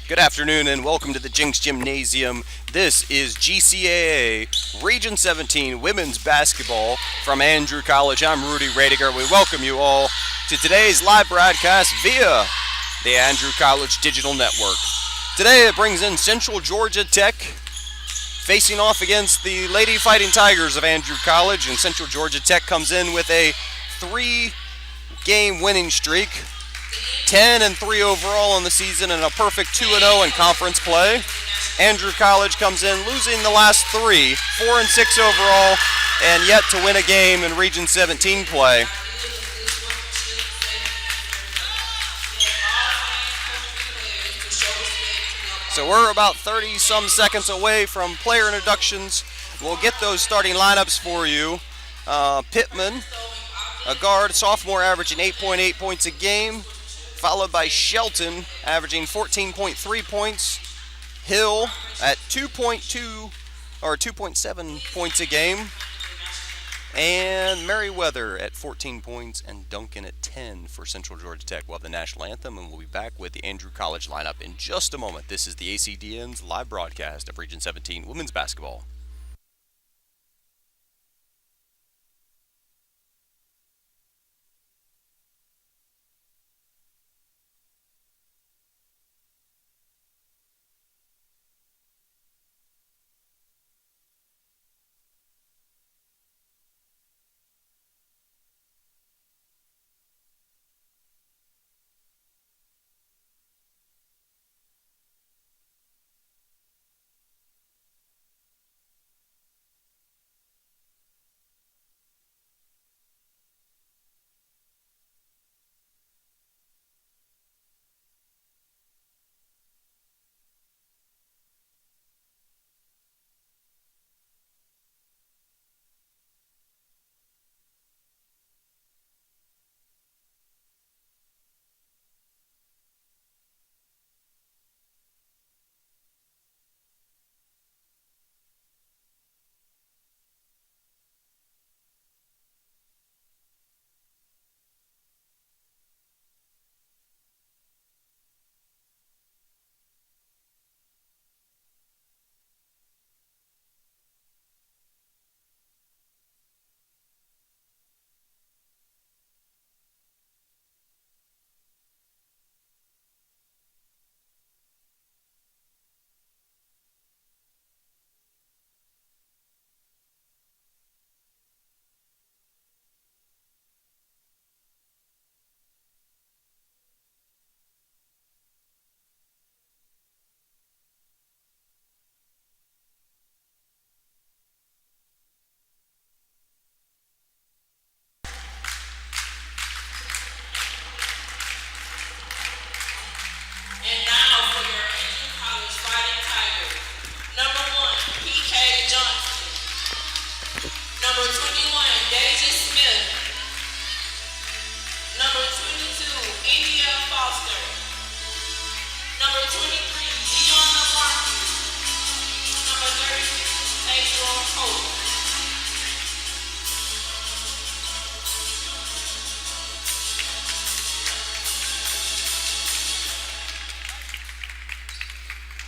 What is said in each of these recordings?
Good afternoon and welcome to the Jinks Gymnasium. This is GCAA Region 17 Women's Basketball from Andrew College. I'm Rudy Radiger. We welcome you all to today's live broadcast via the Andrew College Digital Network. Today it brings in Central Georgia Tech facing off against the Lady Fighting Tigers of Andrew College, and Central Georgia Tech comes in with a 3-game winning streak. 10-3 overall in the season and a perfect 2-0 in conference play. Andrew College comes in losing the last 3, 4-6 overall, and yet to win a game in Region 17 play. So we're about 30-some seconds away from player introductions. We'll get those starting lineups for you. Pittman, a guard, sophomore, averaging 8.8 points a game, followed by Shelton, averaging 14.3 points. Hill at 2.2 or 2.7 points a game. And Merriweather at 14 points and Duncan at 10 for Central Georgia Tech. We'll have the national anthem, and we'll be back with the Andrew College lineup in just a moment. This is the ACDN's live broadcast of Region 17 Women's Basketball.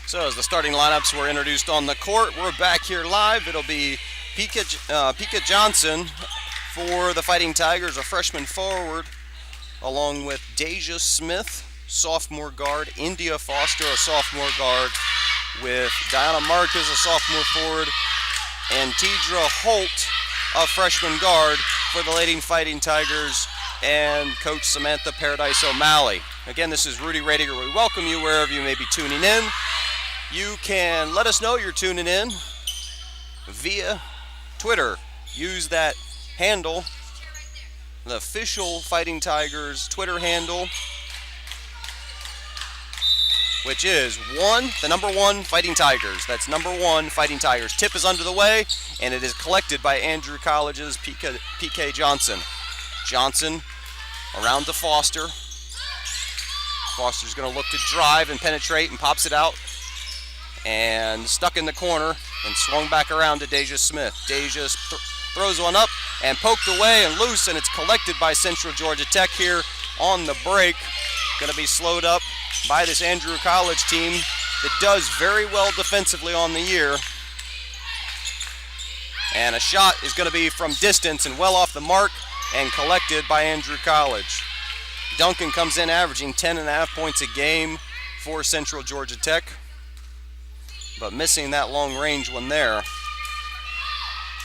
So as the starting lineups were introduced on the court, we're back here live. It'll be Pika Johnson for the Fighting Tigers, a freshman forward, along with Deja Smith, sophomore guard, India Foster, a sophomore guard, with Diana Marquez, a sophomore forward, and Tidra Holt, a freshman guard for the Lady Fighting Tigers, and Coach Samantha Paradise O'Malley. Again, this is Rudy Radiger. We welcome you wherever you may be tuning in. You can let us know you're tuning in via Twitter. Use that handle, the official Fighting Tigers Twitter handle, which is the number one Fighting Tigers. That's number one Fighting Tigers. Tip is under the way, and it is collected by Andrew College's PK Johnson. Johnson around to Foster. Foster's going to look to drive and penetrate and pops it out. And stuck in the corner and swung back around to Deja Smith. Deja throws one up and poked away and loose, and it's collected by Central Georgia Tech here on the break. Going to be slowed up by this Andrew College team that does very well defensively on the year. And a shot is going to be from distance and well off the mark and collected by Andrew College. Duncan comes in averaging 10.5 points a game for Central Georgia Tech, but missing that long range one there.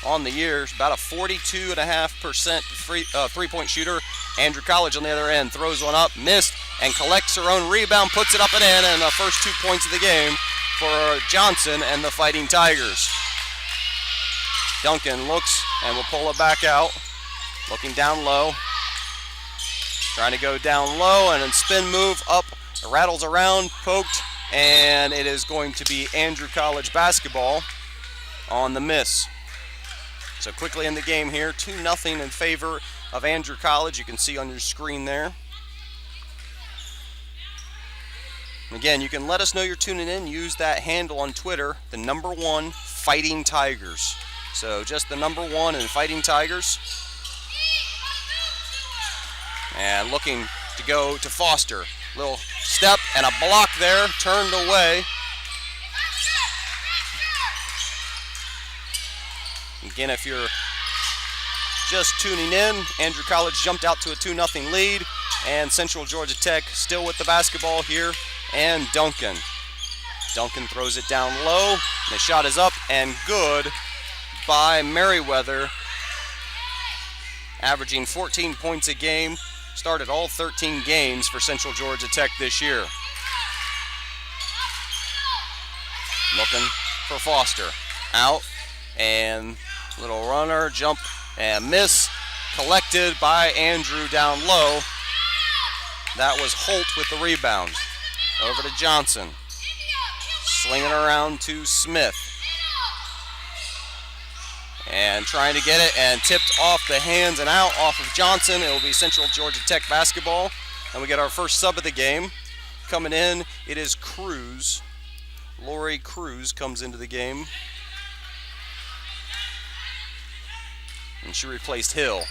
On the year, about a 42.5% three-point shooter. Andrew College on the other end throws one up, missed, and collects her own rebound, puts it up and in, and the first 2 points of the game for Johnson and the Fighting Tigers. Duncan looks and will pull it back out, looking down low. Trying to go down low and then spin move up, rattles around, poked, and it is going to be Andrew College basketball on the miss. So quickly in the game here, 2-0 in favor of Andrew College. You can see on your screen there. Again, you can let us know you're tuning in. Use that handle on Twitter, the #1 Fighting Tigers. So just the #1 and Fighting Tigers. And looking to go to Foster. Little step and a block there, turned away. Again, if you're just tuning in, Andrew College jumped out to a 2-0 lead, and Central Georgia Tech still with the basketball here, and Duncan. Duncan throws it down low, and the shot is up and good by Merriweather, averaging 14 points a game, started all 13 games for Central Georgia Tech this year. Looking for Foster, out, and little runner, jump and miss, collected by Andrew down low. That was Holt with the rebound. Over to Johnson, swinging around to Smith. And trying to get it and tipped off the hands and out off of Johnson. It will be Central Georgia Tech basketball. And we get our first sub of the game. Coming in, it is Cruz. Lori Cruz comes into the game. And she replaced Hill.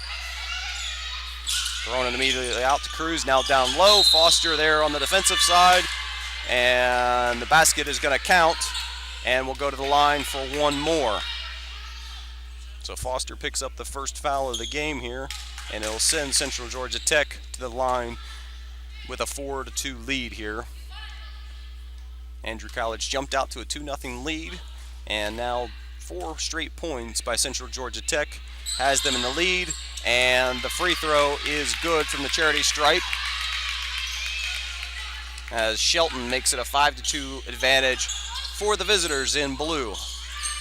Throwing it immediately out to Cruz, now down low. Foster there on the defensive side. And the basket is going to count. And we'll go to the line for one more. So Foster picks up the first foul of the game here. And it'll send Central Georgia Tech to the line with a 4-2 lead here. Andrew College jumped out to a 2-0 lead. And now 4 straight points by Central Georgia Tech has them in the lead, and the free throw is good from the charity stripe as Shelton makes it a 5-2 advantage for the visitors in blue.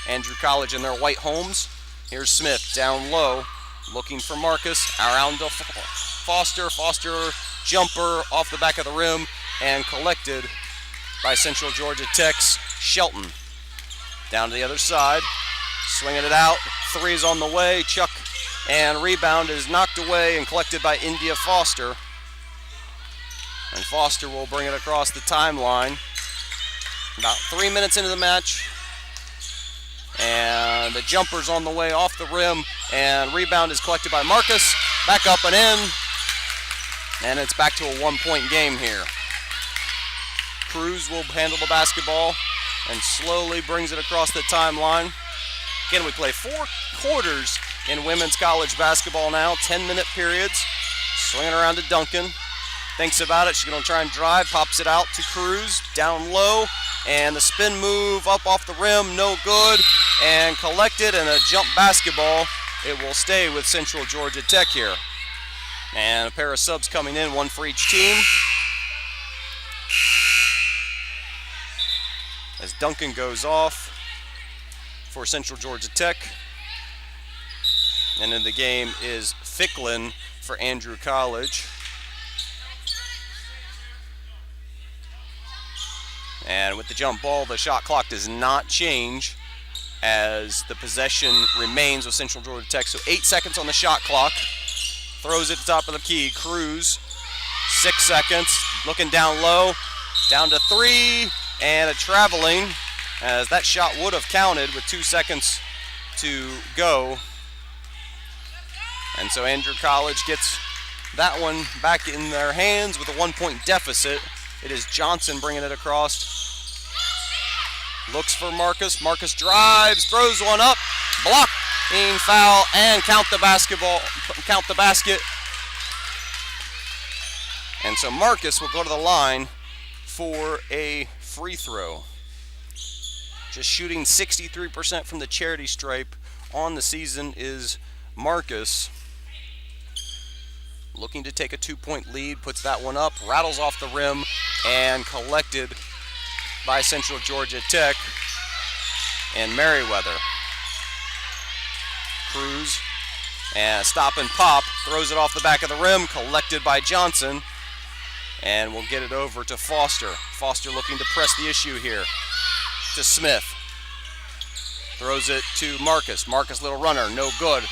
Andrew College in their white homes. Here's Smith down low, looking for Marcus, around to Foster. Foster jumper off the back of the rim and collected by Central Georgia Tech's Shelton. Down to the other side, swinging it out, three's on the way, Chuck, and rebound is knocked away and collected by India Foster. And Foster will bring it across the timeline. About 3 minutes into the match, and the jumper's on the way off the rim, and rebound is collected by Marcus, back up and in, and it's back to a 1-point game here. Cruz will handle the basketball and slowly brings it across the timeline. Again, we play 4 quarters in women's college basketball now, 10-minute periods. Swinging around to Duncan. Thinks about it. She's going to try and drive. Pops it out to Cruz. Down low. And the spin move up off the rim. No good. And collected. And a jump basketball. It will stay with Central Georgia Tech here. And a pair of subs coming in, 1 for each team. As Duncan goes off for Central Georgia Tech. And in the game is Ficklin for Andrew College. And with the jump ball, the shot clock does not change as the possession remains with Central Georgia Tech. So 8 seconds on the shot clock. Throws it to the top of the key. Cruz, 6 seconds. Looking down low. Down to 3. And a traveling, as that shot would have counted with 2 seconds to go. And so Andrew College gets that one back in their hands with a 1-point deficit. It is Johnson bringing it across. Looks for Marcus. Marcus drives, throws one up, blocking foul, and count the basket. And so Marcus will go to the line for a free throw. Just shooting 63% from the charity stripe on the season is Marcus. Looking to take a 2-point lead, puts that one up, rattles off the rim, and collected by Central Georgia Tech and Merriweather. Cruz, and stop and pop, throws it off the back of the rim, collected by Johnson, and we'll get it over to Foster. Foster looking to press the issue here to Smith. Throws it to Marcus. Marcus, little runner, no good,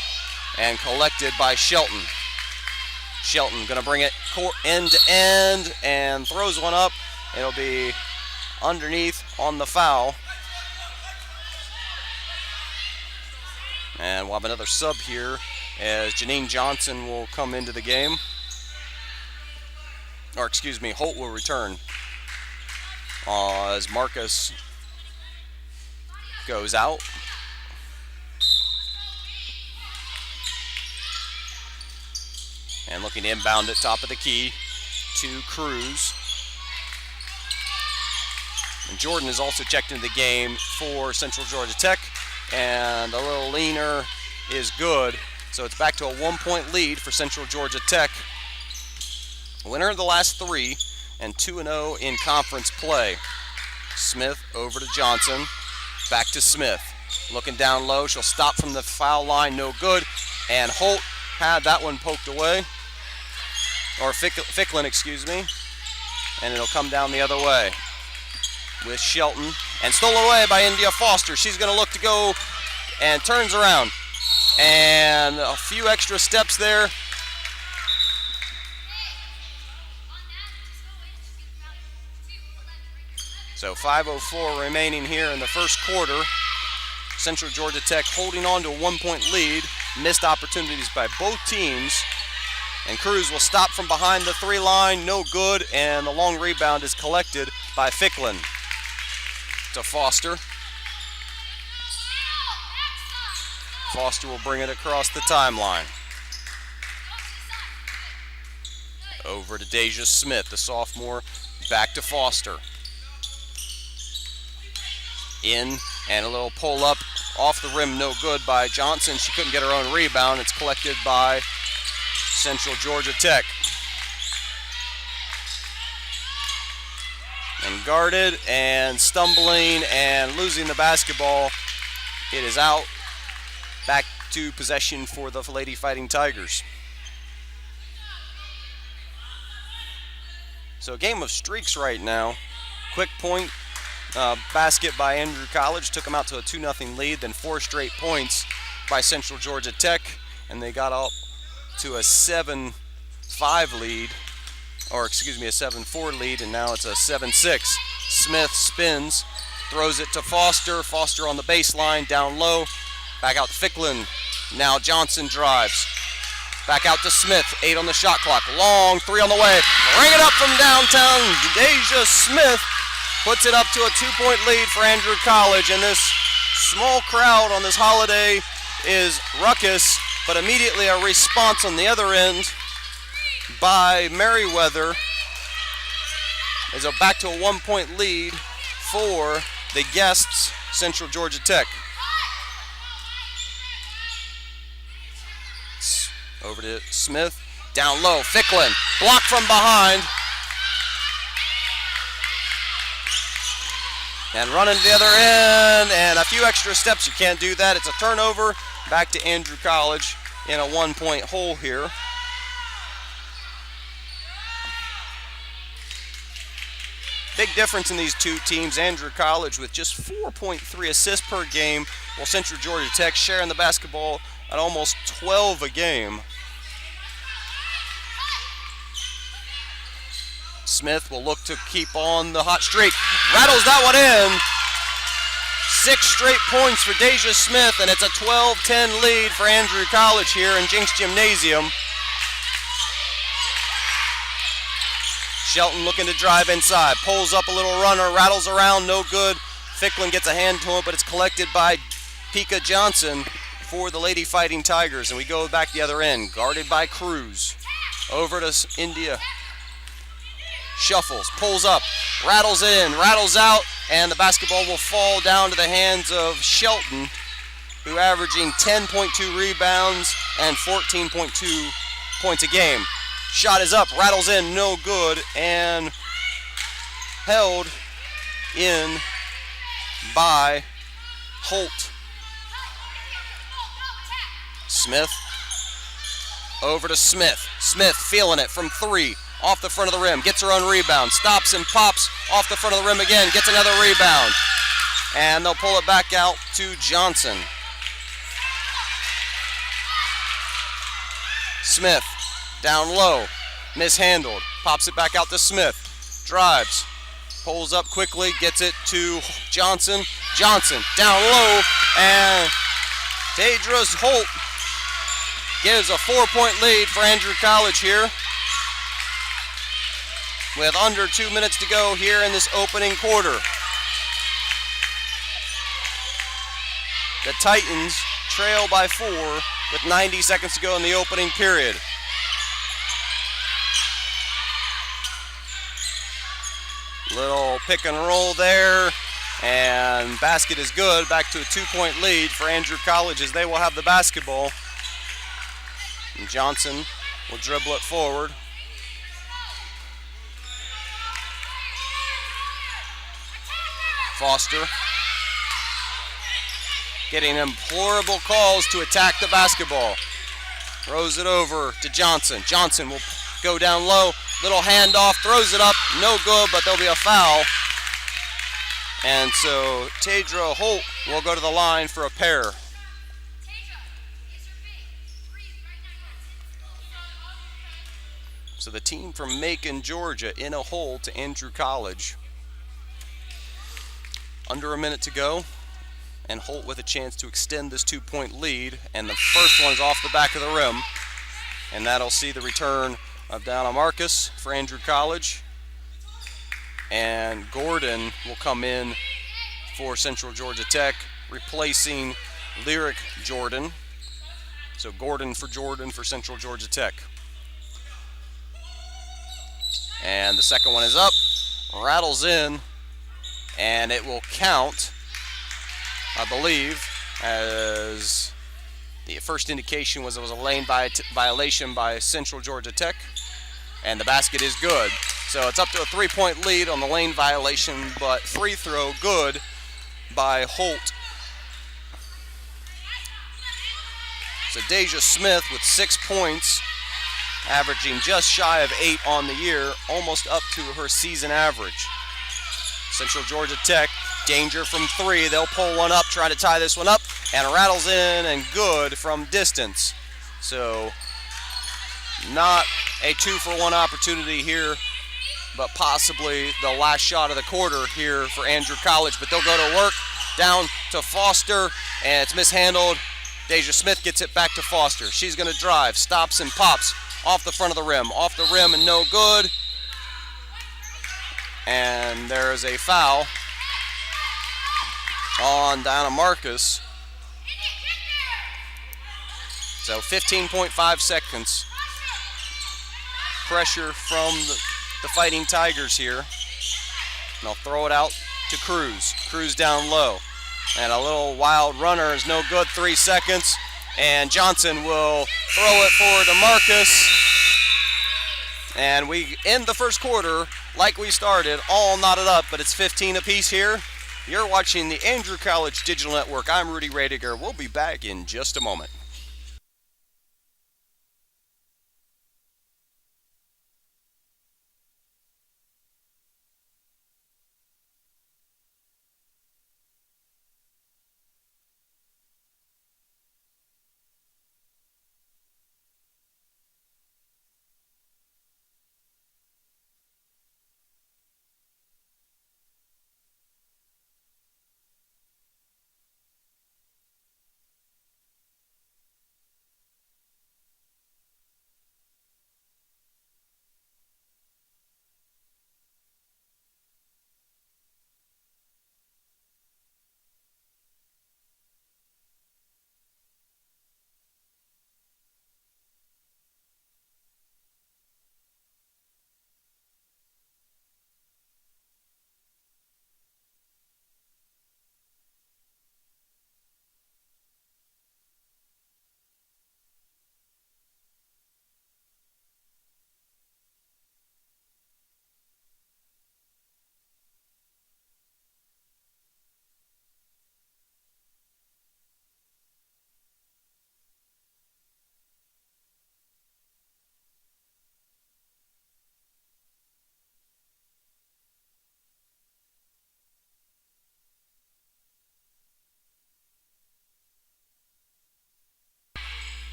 and collected by Shelton. Shelton gonna bring it end to end and throws one up. It'll be underneath on the foul. And we'll have another sub here as Janine Johnson will come into the game. Or excuse me, Holt will return as Marcus goes out. And looking to inbound it top of the key to Cruz. And Jordan is also checked into the game for Central Georgia Tech. And a little leaner is good. So it's back to a 1-point lead for Central Georgia Tech. Winner of the last 3 and 2-0 in conference play. Smith over to Johnson. Back to Smith. Looking down low. She'll stop from the foul line. No good. And Holt had that one poked away. Or Ficklin, excuse me. And it'll come down the other way with Shelton. And stolen away by India Foster. She's going to look to go and turns around. And a few extra steps there. So 5:04 remaining here in the first quarter. Central Georgia Tech holding on to a 1-point lead. Missed opportunities by both teams. And Cruz will stop from behind the 3 line, no good, and the long rebound is collected by Ficklin. To Foster. Foster will bring it across the timeline. Over to Deja Smith, the sophomore, back to Foster. In, and a little pull up off the rim, no good by Johnson. She couldn't get her own rebound. It's collected by Central Georgia Tech. And guarded and stumbling and losing the basketball. It is out. Back to possession for the Lady Fighting Tigers. So a game of streaks right now. Quick point basket by Andrew College took them out to a 2-0 lead, then 4 straight points by Central Georgia Tech, and they got up to a 7-5 lead, or excuse me, a 7-4 lead, and now it's a 7-6. Smith spins, throws it to Foster. Foster on the baseline, down low, back out to Ficklin. Now Johnson drives. Back out to Smith, 8 on the shot clock. Long 3 on the way. Bring it up from downtown. Deja Smith puts it up to a 2-point lead for Andrew College, and this small crowd on this holiday is ruckus, but immediately a response on the other end by Merriweather is back to a 1-point lead for the guests, Central Georgia Tech. Over to Smith, down low, Ficklin, blocked from behind. And running to the other end, and a few extra steps, you can't do that. It's a turnover, back to Andrew College in a 1-point hole here. Big difference in these two teams. Andrew College with just 4.3 assists per game, while Central Georgia Tech sharing the basketball at almost 12 a game. Smith will look to keep on the hot streak. Rattles that one in. 6 straight points for Deja Smith, and it's a 12-10 lead for Andrew College here in Jinks Gymnasium. Shelton looking to drive inside. Pulls up a little runner, rattles around, no good. Ficklin gets a hand to it, but it's collected by Pika Johnson for the Lady Fighting Tigers. And we go back the other end, guarded by Cruz. Over to India. Shuffles, pulls up, rattles in, rattles out, and the basketball will fall down to the hands of Shelton, who averaging 10.2 rebounds and 14.2 points a game. Shot is up, rattles in, no good, and held in by Holt. Smith, over to Smith. Smith feeling it from three. Off the front of the rim, gets her own rebound, stops and pops off the front of the rim again, gets another rebound. And they'll pull it back out to Johnson. Smith, down low, mishandled, pops it back out to Smith, drives, pulls up quickly, gets it to Johnson. Johnson, down low, and Deidre Holt gives a 4-point lead for Andrew College here, with under 2 minutes to go here in this opening quarter. The Titans trail by 4 with 90 seconds to go in the opening period. Little pick and roll there, and basket is good. Back to a 2-point lead for Andrew College as they will have the basketball. And Johnson will dribble it forward. Foster getting implorable calls to attack the basketball. Throws it over to Johnson. Johnson will go down low. Little handoff, throws it up. No good, but there'll be a foul. And so Tadra Holt will go to the line for a pair. So the team from Macon, Georgia, in a hole to Andrew College. Under a minute to go, and Holt with a chance to extend this 2-point lead, and the first one is off the back of the rim, and that'll see the return of Donna Marcus for Andrew College, and Gordon will come in for Central Georgia Tech, replacing Lyric Jordan. So Gordon for Central Georgia Tech. And the second one is up, rattles in, and it will count, I believe, as the first indication was it was a lane violation by Central Georgia Tech, and the basket is good. So it's up to a 3-point lead on the lane violation, but free throw good by Holt. So Deja Smith with 6 points, averaging just shy of 8 on the year, almost up to her season average. Central Georgia Tech, danger from 3. They'll pull one up, try to tie this one up, and rattles in and good from distance. So not a 2-for-1 opportunity here, but possibly the last shot of the quarter here for Andrew College. But they'll go to work, down to Foster, and it's mishandled. Deja Smith gets it back to Foster. She's going to drive, stops and pops off the front of the rim. Off the rim and no good. And there is a foul on Donna Marcus. So 15.5 seconds. Pressure from the Fighting Tigers here. And I'll throw it out to Cruz. Cruz down low. And a little wild runner is no good, 3 seconds. And Johnson will throw it forward to Marcus. And we end the first quarter like we started, all knotted up, but it's 15 apiece here. You're watching the Andrew College Digital Network. I'm Rudy Radiger. We'll be back in just a moment.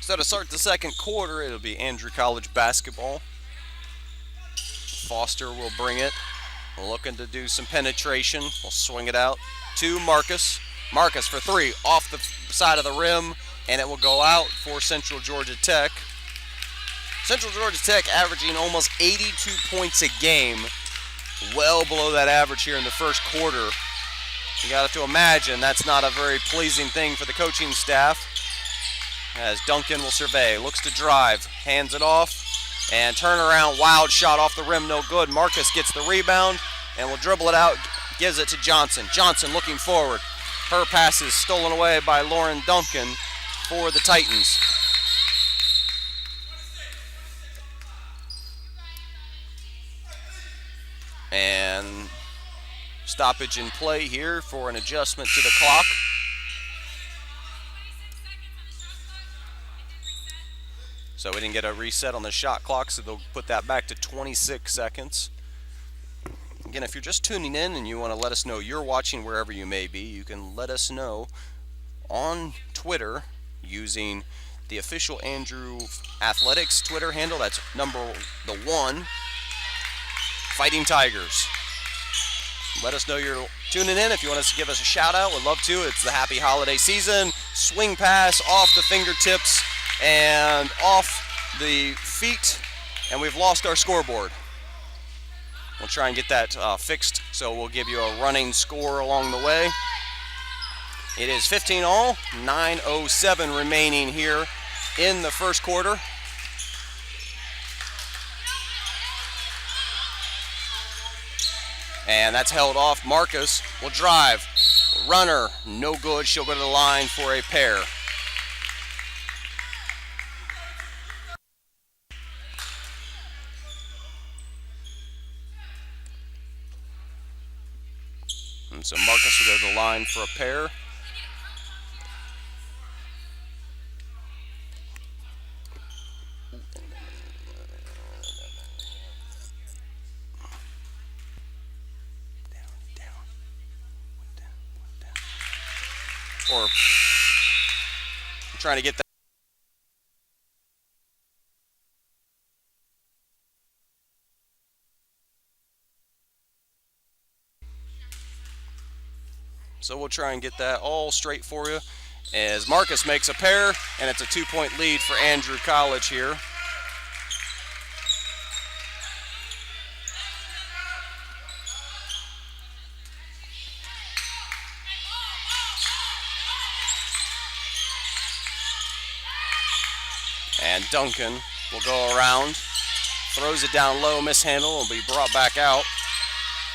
So to start the second quarter, it'll be Andrew College basketball. Foster will bring it, looking to do some penetration. We'll swing it out to Marcus. Marcus for three, off the side of the rim, and it will go out for Central Georgia Tech. Central Georgia Tech averaging almost 82 points a game, well below that average here in the first quarter. You got to imagine that's not a very pleasing thing for the coaching staff. As Duncan will survey, looks to drive, hands it off, and turn around, wild shot off the rim, no good. Marcus gets the rebound and will dribble it out, gives it to Johnson. Johnson looking forward. Her pass is stolen away by Lauren Duncan for the Titans. And stoppage in play here for an adjustment to the clock. So we didn't get a reset on the shot clock, so they'll put that back to 26 seconds. Again, if you're just tuning in and you want to let us know you're watching wherever you may be, you can let us know on Twitter using the official Andrew Athletics Twitter handle. That's #1, Fighting Tigers. Let us know you're tuning in. If you want us to give us a shout out, we'd love to. It's the happy holiday season. Swing pass off the fingertips and off the feet, and we've lost our scoreboard. We'll try and get that fixed, so we'll give you a running score along the way. It is 15-all, 9:07 remaining here in the first quarter. And that's held off. Marcus will drive. Runner, no good. She'll go to the line for a pair. And so Marcus will go to the line for a pair. Or I'm trying to get that. So we'll try and get that all straight for you as Marcus makes a pair, and it's a 2-point lead for Andrew College here. And Duncan will go around, throws it down low, mishandle, will be brought back out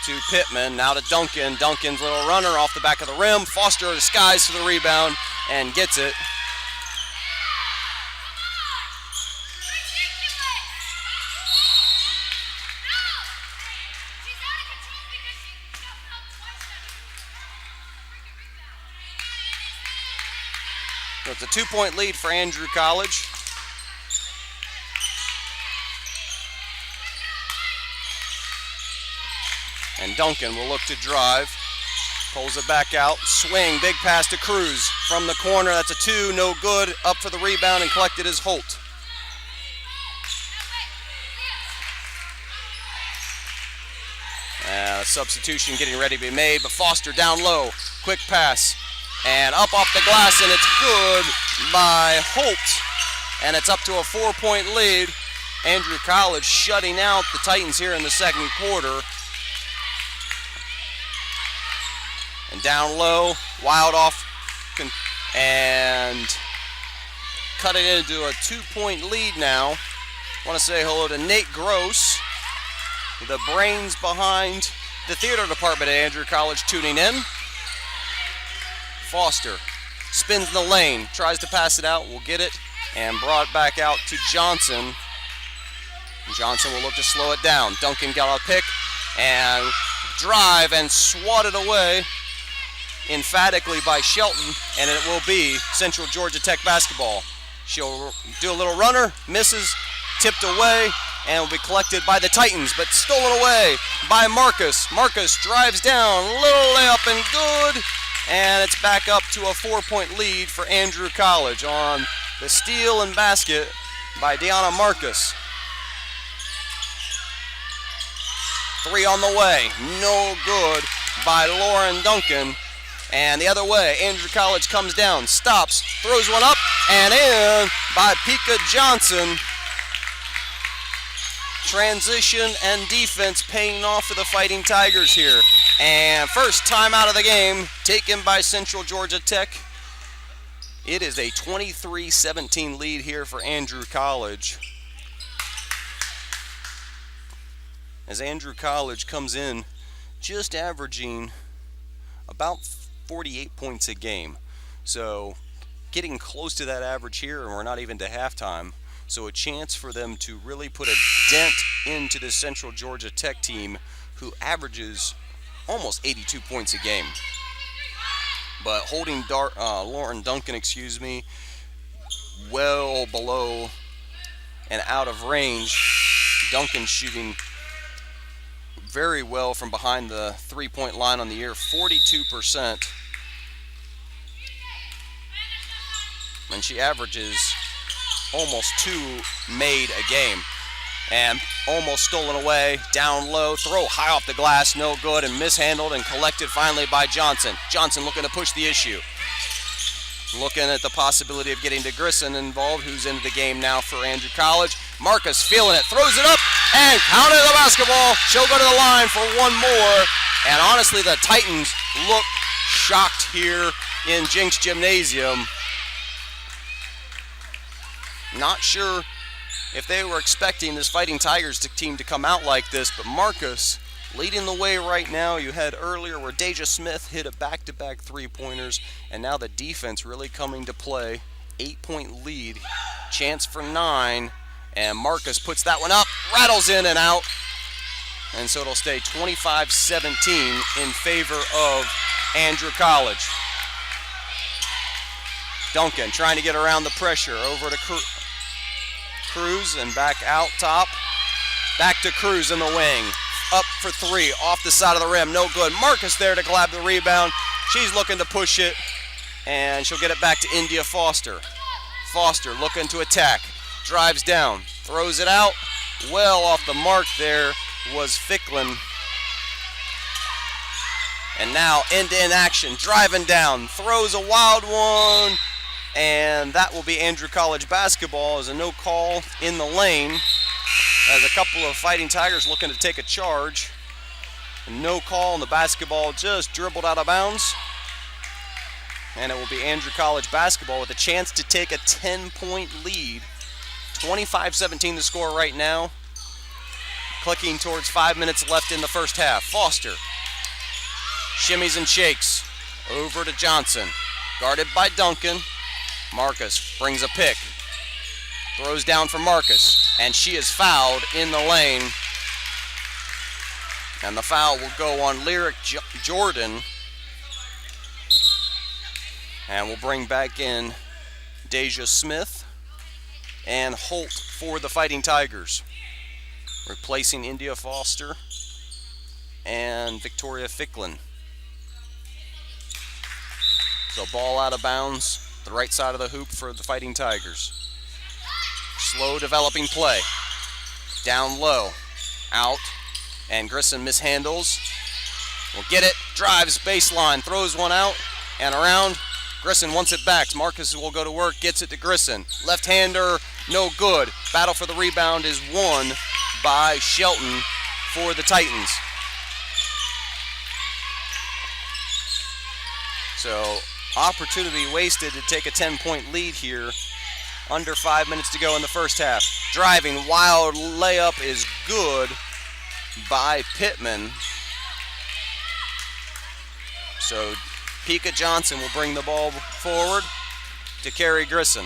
to Pittman. Now to Duncan. Duncan's little runner off the back of the rim. Foster skies for the rebound and gets it. So it's a 2-point lead for Andrew College. And Duncan will look to drive, pulls it back out, swing, big pass to Cruz from the corner. That's a 2, no good. Up for the rebound and collected is Holt. Substitution getting ready to be made, but Foster down low, quick pass, and up off the glass, and it's good by Holt. And it's up to a 4-point lead. Andrew College shutting out the Titans here in the second quarter. And down low, wild off, and cut it into a 2-point lead now. I want to say hello to Nate Gross, the brains behind the theater department at Andrew College, tuning in. Foster spins in the lane, tries to pass it out, will get it, and brought back out to Johnson. Johnson will look to slow it down. Duncan got a pick and drive and swatted away emphatically by Shelton, and it will be Central Georgia Tech basketball. She'll do a little runner, misses, tipped away, and will be collected by the Titans, but stolen away by Marcus. Marcus drives down, little layup and good, and it's back up to a 4-point lead for Andrew College on The steal and basket by Deanna Marcus. 3 on the way, no good by Lauren Duncan. And the other way, Andrew College comes down, stops, throws one up, and in by Pika Johnson. Transition and defense paying off for the Fighting Tigers here. And first time out of the game, taken by Central Georgia Tech. It is a 23-17 lead here for Andrew College. As Andrew College comes in just averaging about 48 points a game. So getting close to that average here, and we're not even to halftime. So a chance for them to really put a dent into the Central Georgia Tech team, who averages almost 82 points a game. But holding Lauren Duncan, well below and out of range. Duncan shooting very well from behind the three-point line on the year, 42%. And she averages almost 2 made a game. And almost stolen away, down low, throw high off the glass, no good, and mishandled and collected finally by Johnson. Johnson looking to push the issue. Looking at the possibility of getting DeGrisson involved, who's into the game now for Andrew College. Marcus feeling it, throws it up, and counted the basketball. She'll go to the line for one more. And honestly, the Titans look shocked here in Jinks Gymnasium. Not sure if they were expecting this Fighting Tigers team to come out like this, but Marcus leading the way right now. You had earlier where Deja Smith hit a back-to-back three-pointers, and now the defense really coming to play. 8-point lead, chance for 9, and Marcus puts that one up, rattles in and out, and so it'll stay 25-17 in favor of Andrew College. Duncan trying to get around the pressure, over to Cruz and back out top. Back to Cruz in the wing. Up for 3, off the side of the rim, no good. Marcus there to grab the rebound. She's looking to push it, and she'll get it back to India Foster. Foster looking to attack, drives down, throws it out. Well off the mark there was Ficklin. And now end-to-end action, driving down, throws a wild one, and that will be Andrew College basketball as a no call in the lane. As a couple of Fighting Tigers looking to take a charge. No call, and the basketball just dribbled out of bounds. And it will be Andrew College basketball with a chance to take a 10-point lead. 25-17 the score right now. Clicking towards 5 minutes left in the first half. Foster shimmies and shakes. Over to Johnson. Guarded by Duncan. Marcus brings a pick. Throws down for Marcus, and she is fouled in the lane. And the foul will go on Lyric Jordan. And we'll bring back in Deja Smith and Holt for the Fighting Tigers. Replacing India Foster and Victoria Ficklin. So ball out of bounds, the right side of the hoop for the Fighting Tigers. Slow developing play. Down low. Out. And Grissom mishandles. Will get it. Drives baseline. Throws one out. And around. Grissom wants it back. Marcus will go to work. Gets it to Grissom. Left-hander. No good. Battle for the rebound is won by Shelton for the Titans. So opportunity wasted to take a 10-point lead here. Under 5 minutes to go in the first half. Driving, wild layup is good by Pittman. So Pika Johnson will bring the ball forward to Carrie Grissom.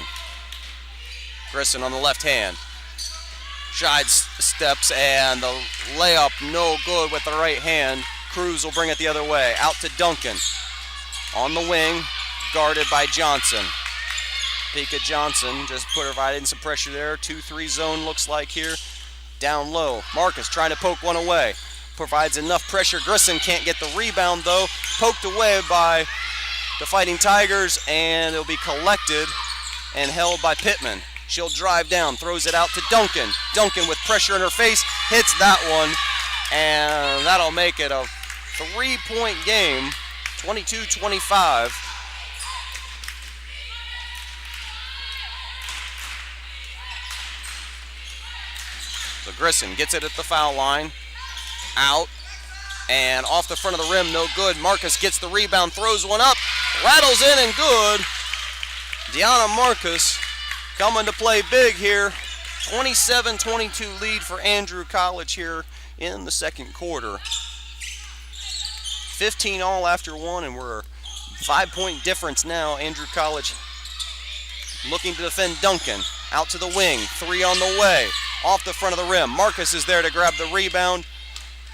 Grissom on the left hand. Side steps, and the layup no good with the right hand. Cruz will bring it the other way. Out to Duncan. On the wing, guarded by Johnson. Pika Johnson just providing some pressure there. 2-3 zone looks like here. Down low. Marcus trying to poke one away. Provides enough pressure. Grissom can't get the rebound though. Poked away by the Fighting Tigers, and it'll be collected and held by Pittman. She'll drive down, throws it out to Duncan. Duncan with pressure in her face, hits that one, and that'll make it a 3-point game, 22-25. So Grissom gets it at the foul line, out, and off the front of the rim, no good. Marcus gets the rebound, throws one up, rattles in and good. Deanna Marcus coming to play big here. 27-22 lead for Andrew College here in the second quarter. 15 all after one, and we're a 5-point difference now. Andrew College looking to defend Duncan. Out to the wing, 3 on the way. Off the front of the rim. Marcus is there to grab the rebound,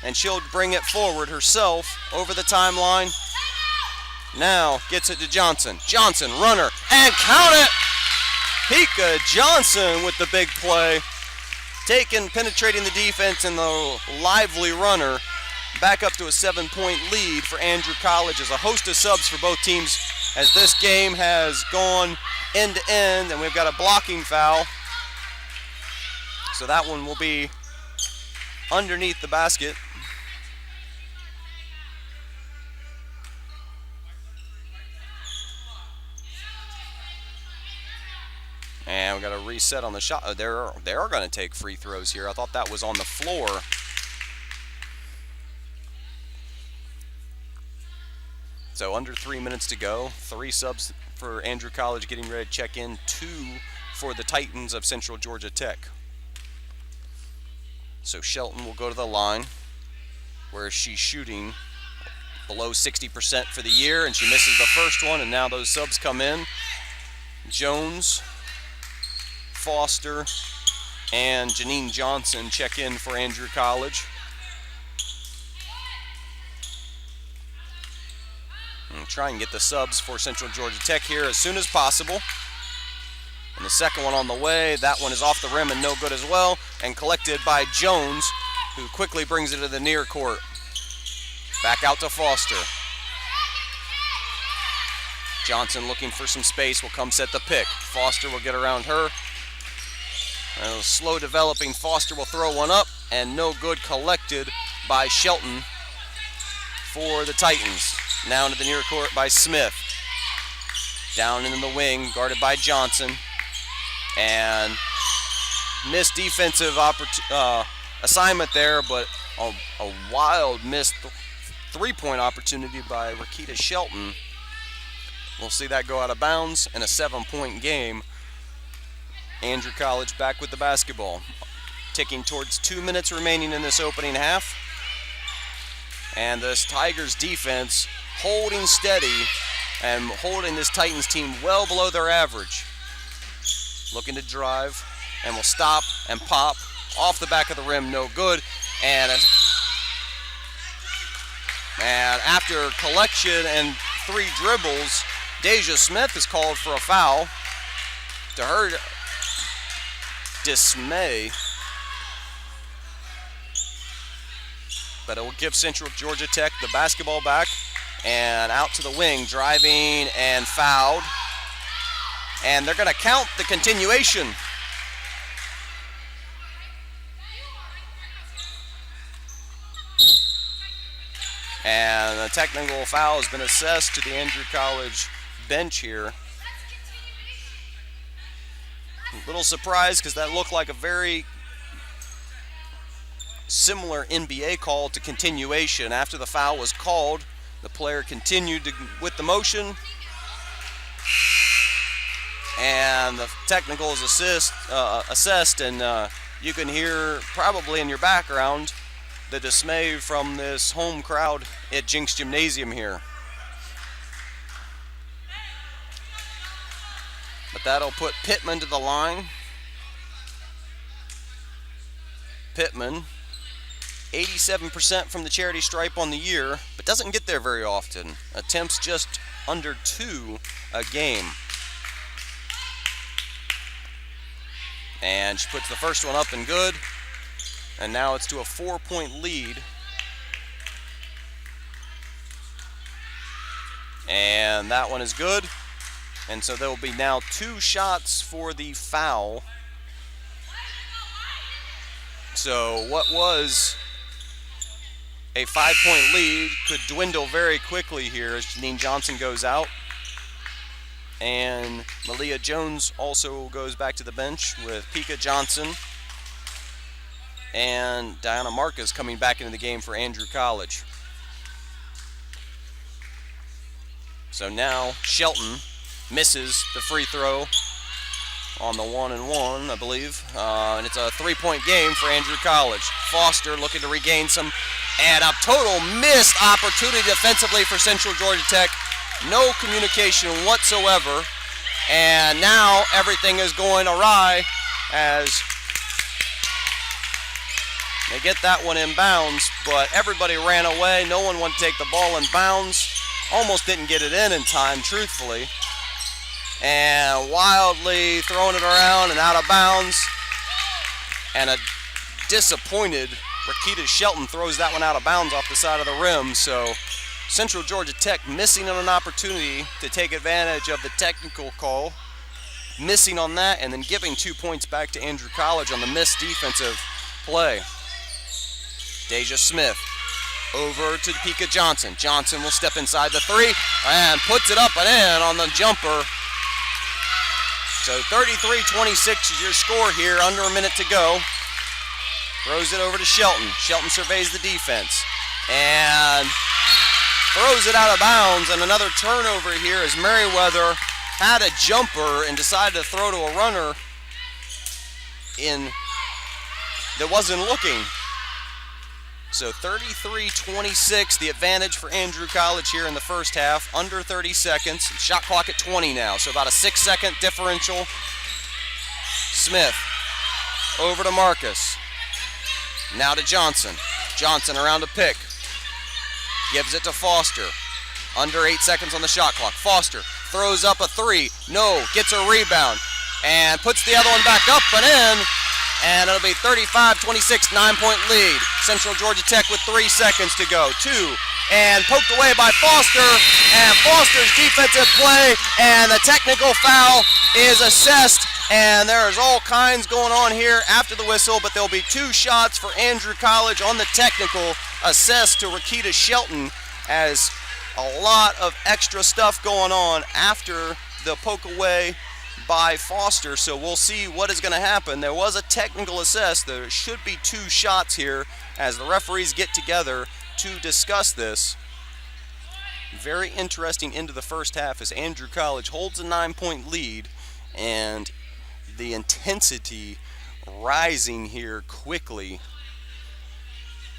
and she'll bring it forward herself over the timeline. Now gets it to Johnson. Johnson, runner, and count it! Pika Johnson with the big play. Penetrating the defense and the lively runner. Back up to a 7-point lead for Andrew College as a host of subs for both teams as this game has gone end to end, and we've got a blocking foul. So that one will be underneath the basket. And we got a reset on the shot. They are going to take free throws here. I thought that was on the floor. So under 3 minutes to go. 3 subs for Andrew College getting ready to check in. 2 for the Titans of Central Georgia Tech. So Shelton will go to the line where she's shooting below 60% for the year, and she misses the first one, and now those subs come in. Jones, Foster, and Janine Johnson check in for Andrew College. And try and get the subs for Central Georgia Tech here as soon as possible. And the second one on the way, that one is off the rim and no good as well, and collected by Jones, who quickly brings it to the near court. Back out to Foster. Johnson looking for some space, will come set the pick. Foster will get around her. And a slow developing Foster will throw one up, and no good, collected by Shelton for the Titans. Now into the near court by Smith. Down in the wing, guarded by Johnson. And missed defensive assignment there, but a wild missed three-point opportunity by Rakita Shelton. We'll see that go out of bounds in a 7-point game. Andrew College back with the basketball. Ticking towards 2 minutes remaining in this opening half. And this Tigers defense holding steady and holding this Titans team well below their average. Looking to drive, and will stop and pop off the back of the rim, no good. And after collection and 3 dribbles, Deja Smith is called for a foul. To her dismay, but it will give Central Georgia Tech the basketball back, and out to the wing, driving and fouled. And they're going to count the continuation. And a technical foul has been assessed to the Andrew College bench here. A little surprised because that looked like a very similar NBA call to continuation. After the foul was called, the player continued with the motion. And the technical is assessed, and you can hear probably in your background the dismay from this home crowd at Jinks Gymnasium here. But that'll put Pittman to the line. Pittman, 87% from the charity stripe on the year, but doesn't get there very often. Attempts just under 2 a game. And she puts the first one up and good. And now it's to a 4-point lead. And that one is good. And so there will be now 2 shots for the foul. So what was a 5-point lead could dwindle very quickly here as Janine Johnson goes out. And Malia Jones also goes back to the bench with Pika Johnson and Diana Marcus coming back into the game for Andrew College. So now Shelton misses the free throw on the 1-and-1, I believe. And it's a 3-point game for Andrew College. Foster looking to regain some, and a total missed opportunity defensively for Central Georgia Tech. No communication whatsoever. And now everything is going awry as they get that one in bounds, but everybody ran away. No one wanted to take the ball in bounds. Almost didn't get it in time, truthfully. And wildly throwing it around and out of bounds. And a disappointed Rakita Shelton throws that one out of bounds off the side of the rim. So Central Georgia Tech missing on an opportunity to take advantage of the technical call. Missing on that and then giving 2 points back to Andrew College on the missed defensive play. Deja Smith over to Pika Johnson. Johnson will step inside the 3 and puts it up and in on the jumper. So 33-26 is your score here, under a minute to go. Throws it over to Shelton. Shelton surveys the defense and throws it out of bounds, and another turnover here as Merriweather had a jumper and decided to throw to a runner that wasn't looking. So 33-26, the advantage for Andrew College here in the first half, under 30 seconds. Shot clock at 20 now, so about a 6-second differential. Smith over to Marcus. Now to Johnson. Johnson around a pick. Gives it to Foster. Under 8 seconds on the shot clock. Foster throws up a 3. No, gets a rebound. And puts the other one back up and in. And it'll be 35-26, 9-point lead. Central Georgia Tech with 3 seconds to go. 2. And poked away by Foster. And Foster's defensive play. And the technical foul is assessed. And there's all kinds going on here after the whistle. But there'll be 2 shots for Andrew College on the technical, assessed to Rakita Shelton, as a lot of extra stuff going on after the poke away by Foster. So we'll see what is going to happen. There was a technical assess. There should be 2 shots here as the referees get together to discuss this. Very interesting into the first half as Andrew College holds a 9-point lead, and the intensity rising here quickly.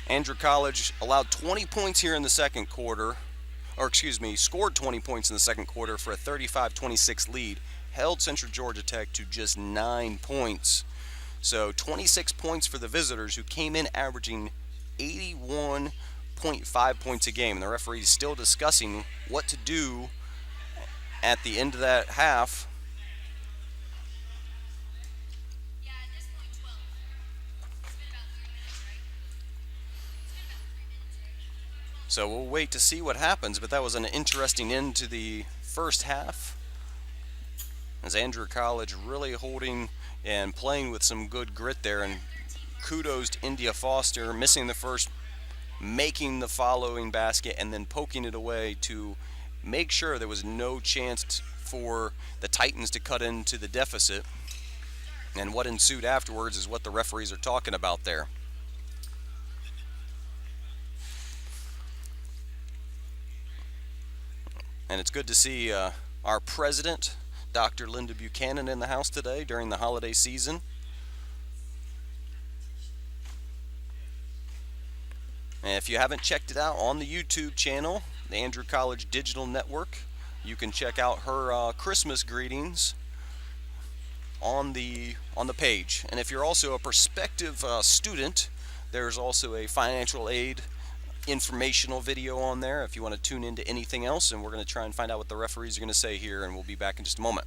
Andrew College allowed 20 points here in the second quarter, scored 20 points in the second quarter for a 35-26 lead. Held Central Georgia Tech to just 9 points. So 26 points for the visitors, who came in averaging 81.5 points a game. And the referee is still discussing what to do at the end of that half. So we'll wait to see what happens, but that was an interesting end to the first half, as Andrew College really holding and playing with some good grit there. And kudos to India Foster, missing the first, making the following basket, and then poking it away to make sure there was no chance for the Titans to cut into the deficit. And what ensued afterwards is what the referees are talking about there. And it's good to see our president, Dr. Linda Buchanan, in the house today during the holiday season. And if you haven't checked it out on the YouTube channel, the Andrew College Digital Network, you can check out her Christmas greetings on the page. And if you're also a prospective student, there's also a financial aid informational video on there if you want to tune into anything else. And we're going to try and find out what the referees are going to say here, and we'll be back in just a moment.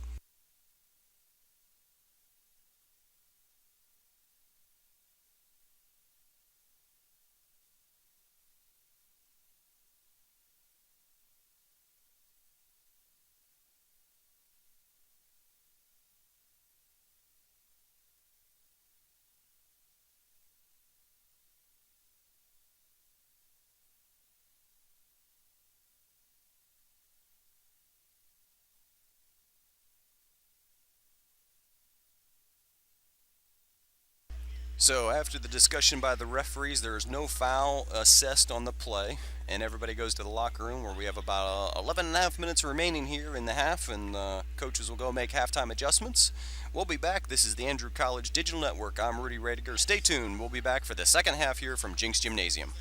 So after the discussion by the referees, there is no foul assessed on the play, and everybody goes to the locker room where we have about 11 and a half minutes remaining here in the half, and coaches will go make halftime adjustments. We'll be back. This is the Andrew College Digital Network. I'm Rudy Rediger. Stay tuned. We'll be back for the second half here from Jinks Gymnasium.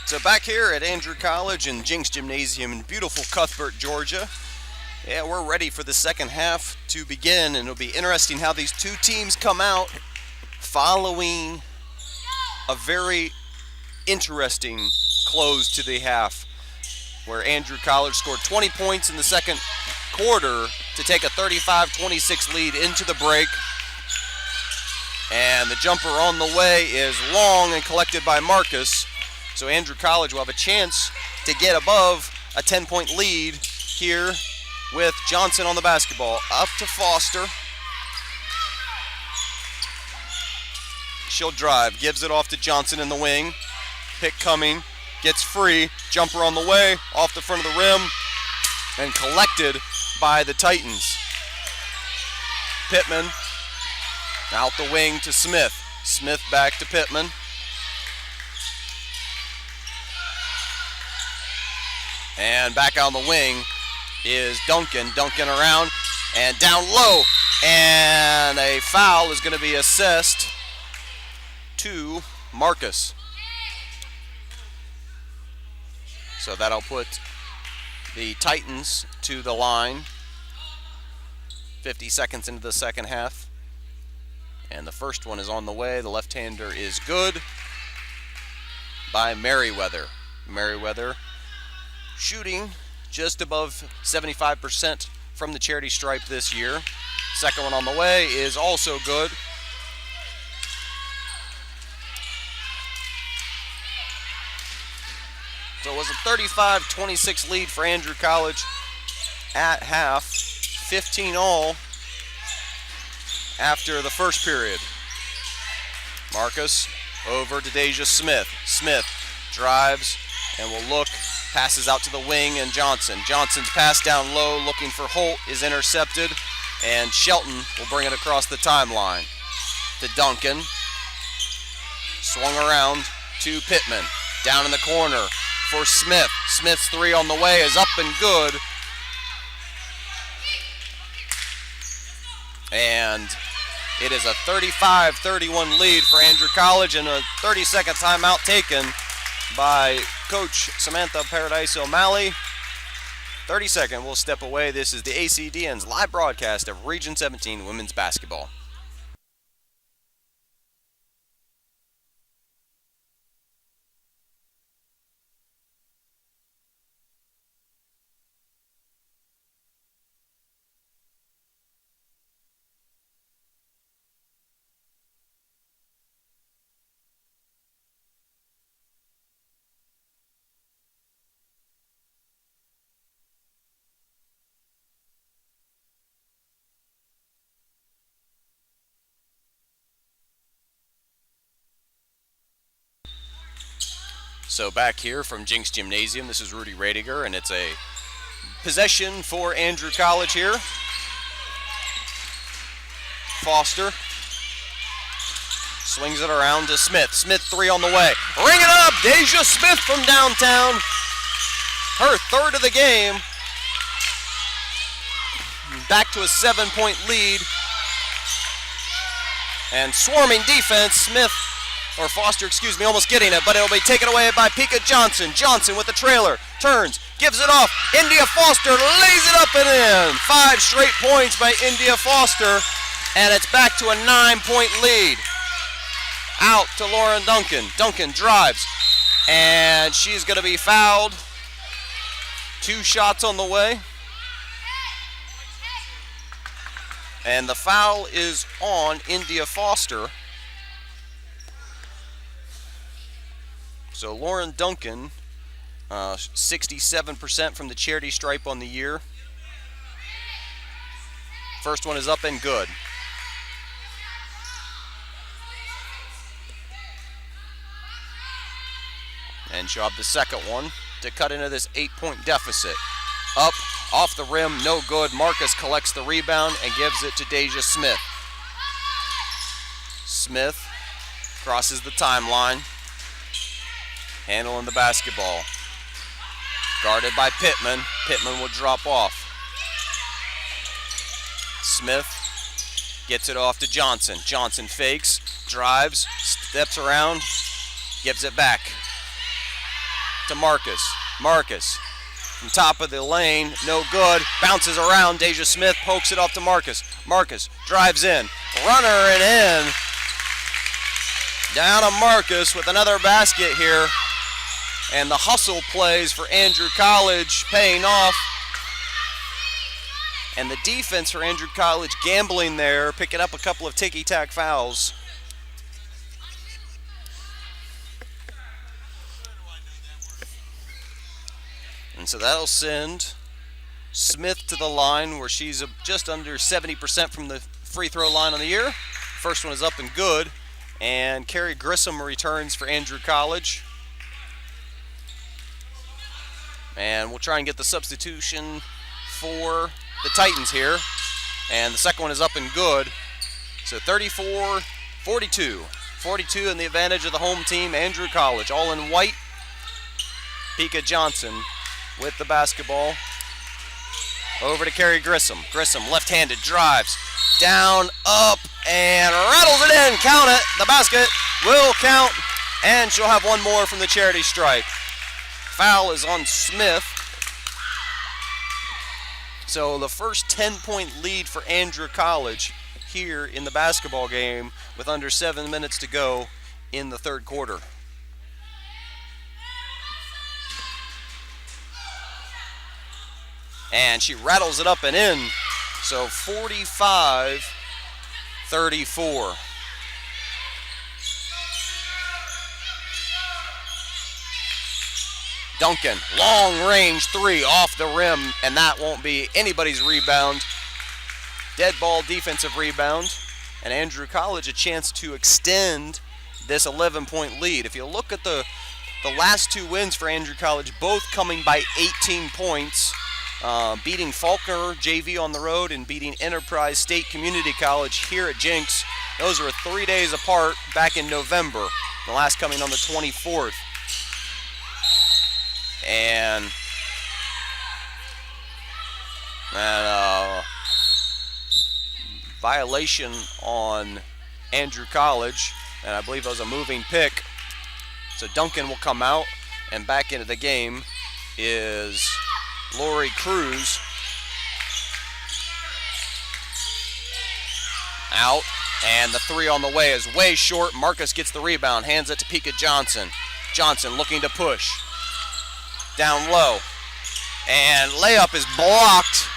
So back here at Andrew College and Jinks Gymnasium in beautiful Cuthbert, Georgia. Yeah, we're ready for the second half to begin, and it'll be interesting how these two teams come out following a very interesting close to the half, where Andrew College scored 20 points in the second quarter to take a 35-26 lead into the break. And the jumper on the way is long and collected by Marcus. So Andrew College will have a chance to get above a 10-point lead here with Johnson on the basketball. Up to Foster. She'll drive, gives it off to Johnson in the wing. Pick coming, gets free, jumper on the way, off the front of the rim, and collected by the Titans. Pittman out the wing to Smith. Smith back to Pittman. And back on the wing is Duncan. Duncan around and down low. And a foul is going to be assessed to Marcus. So that'll put the Titans to the line. 50 seconds into the second half. And the first one is on the way. The left-hander is good by Merriweather. Merriweather shooting just above 75% from the charity stripe this year. Second one on the way is also good. So it was a 35-26 lead for Andrew College at half. 15 all after the first period. Marcus over to Deja Smith. Smith drives and will look, passes out to the wing, and Johnson. Johnson's pass down low, looking for Holt, is intercepted, and Shelton will bring it across the timeline to Duncan. Swung around to Pittman. Down in the corner for Smith. Smith's three on the way is up and good. And it is a 35-31 lead for Andrew College, and a 30-second timeout taken by Coach Samantha Paradise O'Malley. 30-second, we'll step away. This is the ACDN's live broadcast of Region 17 women's basketball. So back here from Jinks Gymnasium, this is Rudy Radiger, and it's a possession for Andrew College here. Foster swings it around to Smith. Smith three on the way. Ring it up, Deja Smith from downtown. Her third of the game. Back to a 7-point lead. And swarming defense, Foster, almost getting it, but it'll be taken away by Pika Johnson. Johnson with the trailer, turns, gives it off. India Foster lays it up and in. 5 straight points by India Foster, and it's back to a 9-point lead. Out to Lauren Duncan. Duncan drives, and she's going to be fouled. 2 shots on the way. And the foul is on India Foster. So Lauren Duncan, 67% from the charity stripe on the year. First one is up and good. And she'll have the second one to cut into this 8-point deficit. Up, off the rim, no good. Marcus collects the rebound and gives it to Deja Smith. Smith crosses the timeline. Handling the basketball. Guarded by Pittman. Pittman will drop off. Smith gets it off to Johnson. Johnson fakes, drives, steps around, gives it back. to Marcus. Marcus from top of the lane, no good. Bounces around. Deja Smith pokes it off to Marcus. Marcus drives in. Runner and in. Down to Marcus with another basket here. And the hustle plays for Andrew College paying off. And the defense for Andrew College gambling there, picking up a couple of ticky-tack fouls. And so that'll send Smith to the line where she's just under 70% from the free throw line on the year. First one is up and good. And Carrie Grissom returns for Andrew College. And we'll try and get the substitution for the Titans here. And the second one is up and good. So 34-42. 42 in the advantage of the home team, Andrew College. All in white. Pika Johnson with the basketball. Over to Carrie Grissom. Grissom left-handed drives. Down, up, and rattles it in. Count it. The basket will count. And she'll have one more from the charity stripe. Foul is on Smith. So the first 10-point lead for Andrew College here in the basketball game with under 7 minutes to go in the third quarter. And she rattles it up and in. So 45-34. Duncan, long range three off the rim, and that won't be anybody's rebound. Dead ball defensive rebound. And Andrew College a chance to extend this 11-point lead. If you look at the last two wins for Andrew College, both coming by 18 points. Beating Faulkner JV on the road and beating Enterprise State Community College here at Jinks. Those were 3 days apart back in November, the last coming on the 24th. And violation on Andrew College, and I believe it was a moving pick. So Duncan will come out, and back into the game is Lori Cruz. Out, and the three on the way is way short. Marcus gets the rebound, hands it to Pika Johnson. Johnson looking to push. Down low, and layup is blocked,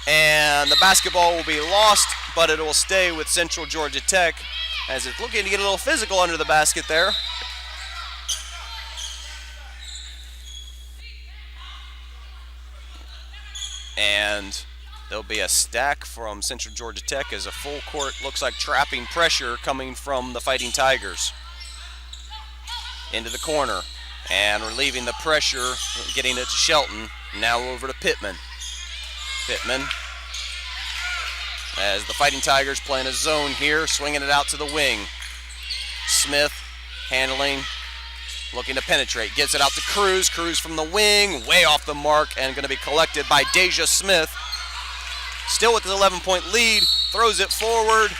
and the basketball will be lost, but it will stay with Central Georgia Tech as it's looking to get a little physical under the basket there. And there'll be a stack from Central Georgia Tech as a full court looks like trapping pressure coming from the Fighting Tigers. Into the corner. And relieving the pressure, getting it to Shelton. Now over to Pittman. Pittman, as the Fighting Tigers playing a zone here, swinging it out to the wing. Smith handling, looking to penetrate. Gets it out to Cruz. Cruz from the wing, way off the mark, and going to be collected by Deja Smith. Still with the 11-point lead, throws it forward,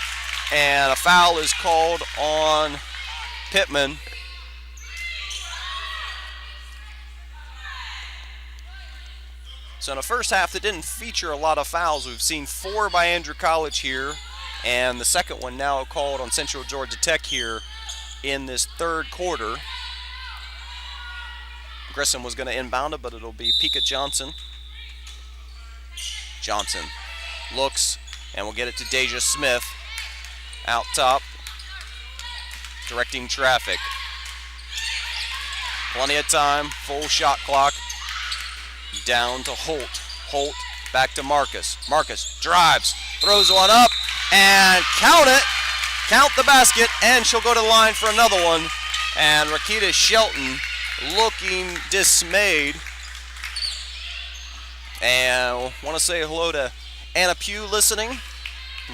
and a foul is called on Pittman. So in the first half that didn't feature a lot of fouls. We've seen 4 by Andrew College here, and the second one now called on Central Georgia Tech here in this third quarter. Grissom was going to inbound it, but it'll be Pika Johnson. Johnson looks, and we'll get it to Deja Smith. Out top, directing traffic. Plenty of time, full shot clock. Down to Holt. Holt back to Marcus. Marcus drives, throws one up, and count it. Count the basket, and she'll go to the line for another one. And Rakita Shelton looking dismayed. And want to say hello to Anna Pugh listening.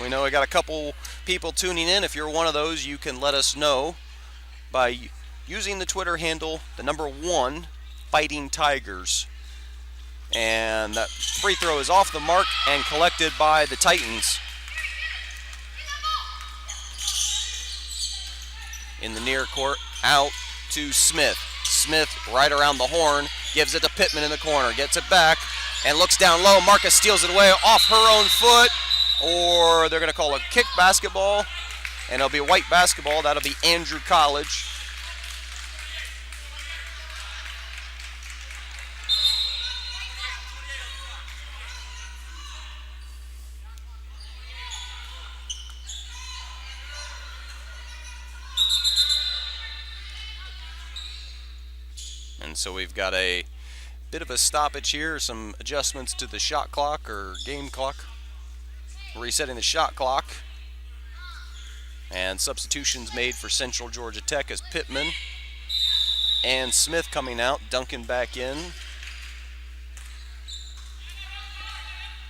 We know we got a couple people tuning in. If you're one of those, you can let us know by using the Twitter handle, the number 1, Fighting Tigers. And that free throw is off the mark and collected by the Titans. In the near court, out to Smith. Smith right around the horn, gives it to Pittman in the corner, gets it back, and looks down low. Marcus steals it away off her own foot, or they're going to call a kick basketball, and it'll be white basketball. That'll be Andrew College. And so we've got a bit of a stoppage here, some adjustments to the shot clock or game clock. Resetting the shot clock. And substitutions made for Central Georgia Tech as Pittman and Smith coming out, Duncan back in.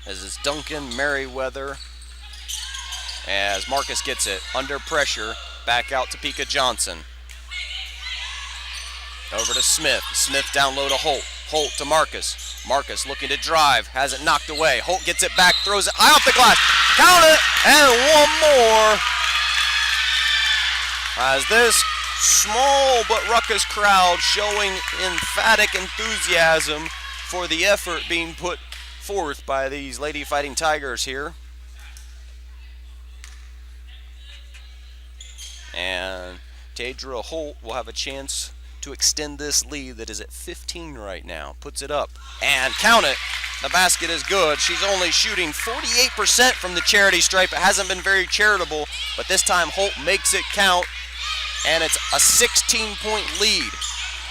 As is Duncan, Merriweather, as Marcus gets it under pressure, back out to Pika Johnson. Over to Smith. Smith down low to Holt. Holt to Marcus. Marcus looking to drive. Has it knocked away. Holt gets it back. Throws it high off the glass. Count it. And one more. As this small but ruckus crowd showing emphatic enthusiasm for the effort being put forth by these Lady Fighting Tigers here. And Tadra Holt will have a chance to extend this lead that is at 15 right now. Puts it up and count it. The basket is good. She's only shooting 48% from the charity stripe. It hasn't been very charitable, but this time Holt makes it count, and it's a 16-point lead.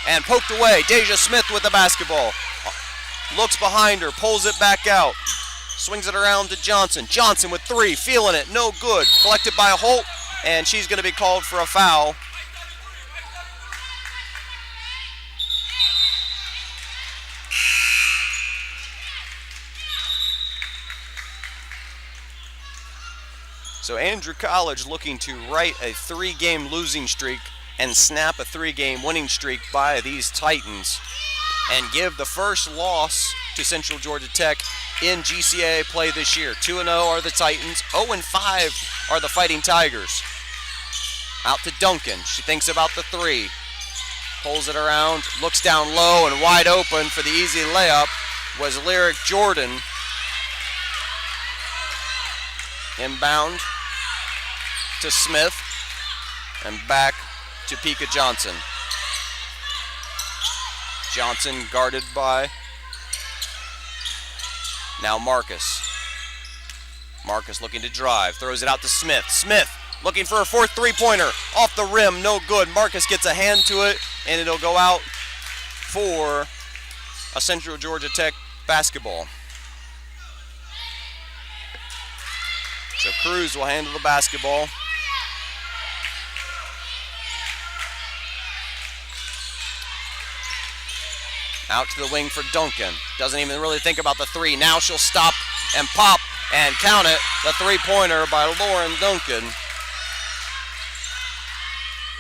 And poked away. Deja Smith with the basketball. Looks behind her, pulls it back out. Swings it around to Johnson. Johnson with three, feeling it, no good. Collected by Holt, and she's going to be called for a foul. So Andrew College looking to right a three-game losing streak and snap a three-game winning streak by these Titans and give the first loss to Central Georgia Tech in GCAA play this year. 2-0 are the Titans, 0-5 are the Fighting Tigers. Out to Duncan, she thinks about the three. Pulls it around, looks down low, and wide open for the easy layup was Lyric Jordan. Inbound to Smith and back to Pika Johnson. Johnson guarded by now Marcus. Marcus looking to drive, throws it out to Smith. Smith looking for a fourth three-pointer, off the rim, no good. Marcus gets a hand to it, and it'll go out for a Central Georgia Tech basketball. So Cruz will handle the basketball. Out to the wing for Duncan. Doesn't even really think about the three. Now she'll stop and pop and count it. The three-pointer by Lauren Duncan.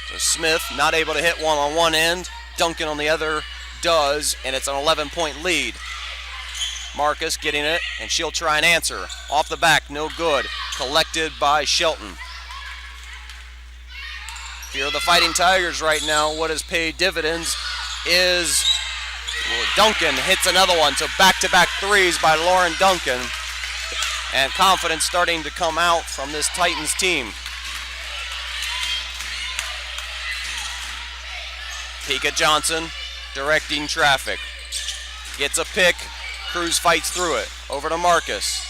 So Smith not able to hit one on one end. Duncan on the other does, and it's an 11-point lead. Marcus getting it, and she'll try and answer. Off the back, no good. Collected by Shelton. Here are the Fighting Tigers right now. What has paid dividends is Duncan hits another one. So back-to-back threes by Lauren Duncan. And confidence starting to come out from this Titans team. Pika Johnson directing traffic. Gets a pick. Cruz fights through it. Over to Marcus.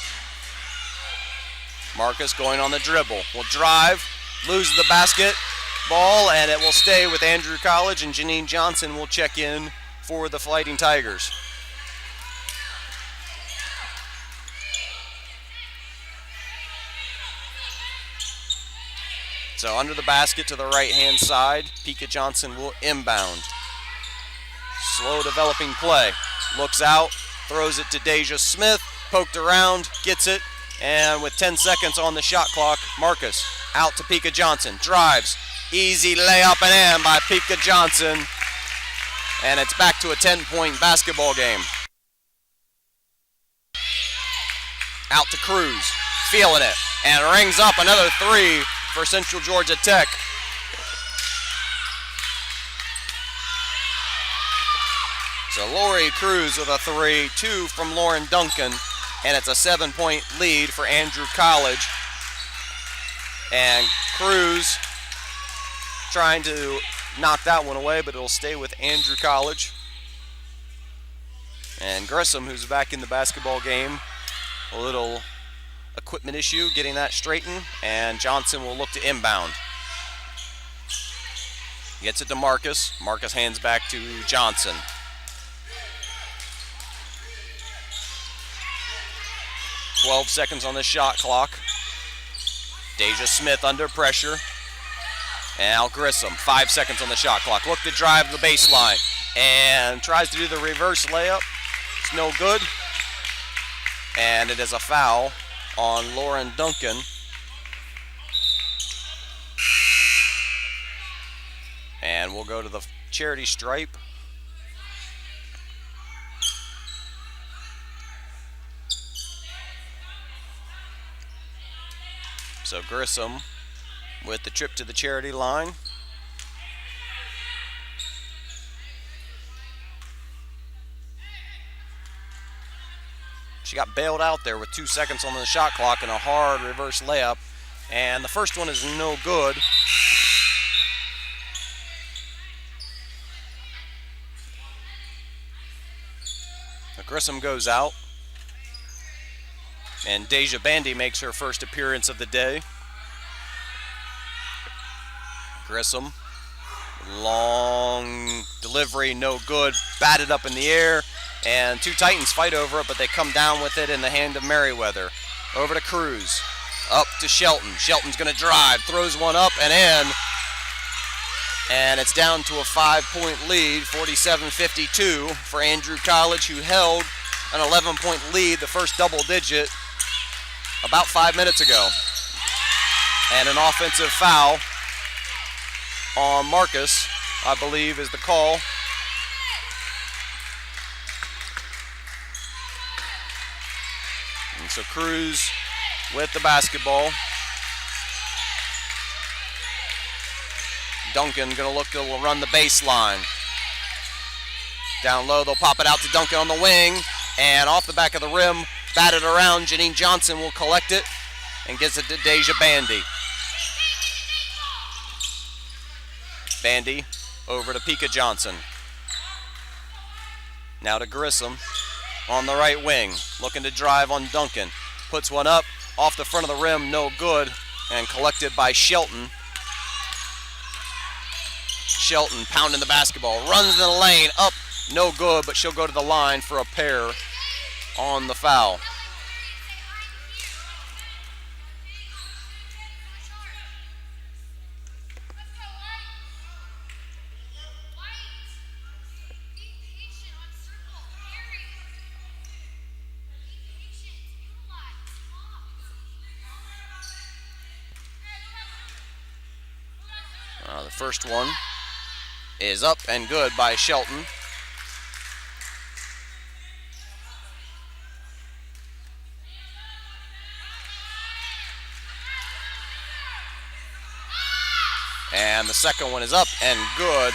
Marcus going on the dribble. Will drive. Loses the basket. Ball, and it will stay with Andrew College, and Janine Johnson will check in for the Fighting Tigers. So under the basket to the right-hand side, Pika Johnson will inbound. Slow developing play. Looks out, throws it to Deja Smith, poked around, gets it, and with 10 seconds on the shot clock, Marcus out to Pika Johnson, drives, easy layup and in by Pika Johnson, and it's back to a 10-point basketball game. Out to Cruz, feeling it, and rings up another three for Central Georgia Tech. So Lori Cruz with a 3, 2 from Lauren Duncan, and it's a 7-point lead for Andrew College. And Cruz trying to knock that one away, but it'll stay with Andrew College. And Grissom, who's back in the basketball game, a little equipment issue, getting that straightened, and Johnson will look to inbound. Gets it to Marcus. Marcus hands back to Johnson. "12 seconds on the shot clock. Deja Smith under pressure. And Al Grissom, 5 seconds on the shot clock. Look to drive the baseline and tries to do the reverse layup. It's no good. And it is a foul on Lauren Duncan. And we'll go to the charity stripe. So Grissom with the trip to the charity line. She got bailed out there with 2 seconds on the shot clock and a hard reverse layup. And the first one is no good. Grissom goes out. And Deja Bandy makes her first appearance of the day. Grissom, long delivery, no good, batted up in the air, and two Titans fight over it, but they come down with it in the hand of Merriweather. Over to Cruz, up to Shelton. Shelton's gonna drive, throws one up and in, and it's down to a 5-point lead, 47-52 for Andrew College, who held an 11-point lead, the first double digit, about 5 minutes ago. And an offensive foul on Marcus, I believe, is the call. And so Cruz with the basketball. Duncan gonna look to run the baseline. Down low, they'll pop it out to Duncan on the wing, and off the back of the rim, batted around. Janine Johnson will collect it and gets it to Deja Bandy. Bandy over to Pika Johnson. Now to Grissom on the right wing, looking to drive on Duncan. Puts one up, off the front of the rim, no good, and collected by Shelton. Shelton pounding the basketball, runs in the lane, up, no good, but she'll go to the line for a pair on the foul. The first one is up and good by Shelton. And the second one is up and good.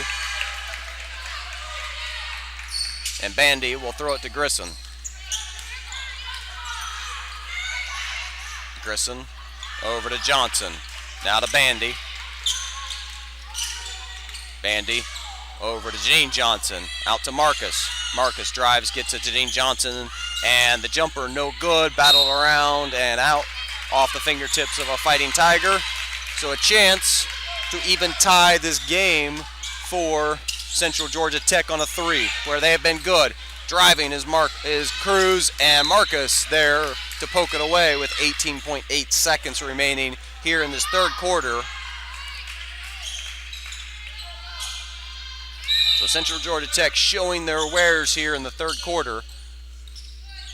And Bandy will throw it to Grissom. Grissom over to Johnson. Now to Bandy. Bandy over to Janine Johnson. Out to Marcus. Marcus drives, gets it to Janine Johnson. And the jumper no good. Battled around and out off the fingertips of a Fighting Tiger. So a chance to even tie this game for Central Georgia Tech on a three, where they have been good. Driving is Cruz, and Marcus there to poke it away with 18.8 seconds remaining here in this third quarter. So Central Georgia Tech showing their wares here in the third quarter.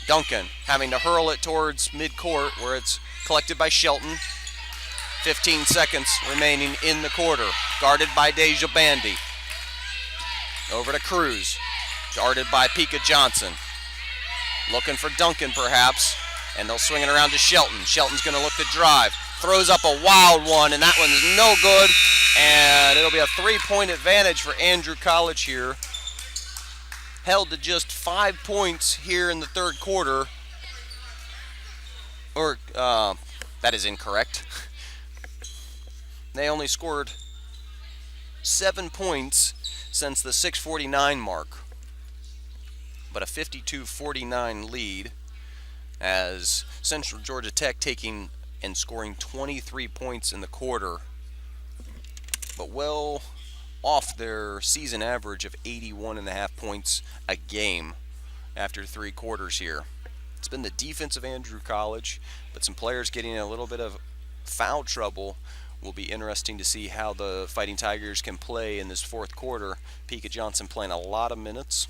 Duncan having to hurl it towards midcourt where it's collected by Shelton. 15 seconds remaining in the quarter. Guarded by Deja Bandy. Over to Cruz. Guarded by Pika Johnson. Looking for Duncan perhaps. And they'll swing it around to Shelton. Shelton's going to look to drive. Throws up a wild one, and that one's no good. And it'll be a 3-point advantage for Andrew College here. held to just 5 points here in the third quarter. Or, that is incorrect. They only scored 7 points since the 6:49 mark. But a 52-49 lead as Central Georgia Tech taking and scoring 23 points in the quarter, but well off their season average of 81.5 points a game after 3 quarters here. It's been the defense of Andrew College, but some players getting in a little bit of foul trouble. Will be interesting to see how the Fighting Tigers can play in this fourth quarter. Pika Johnson playing a lot of minutes.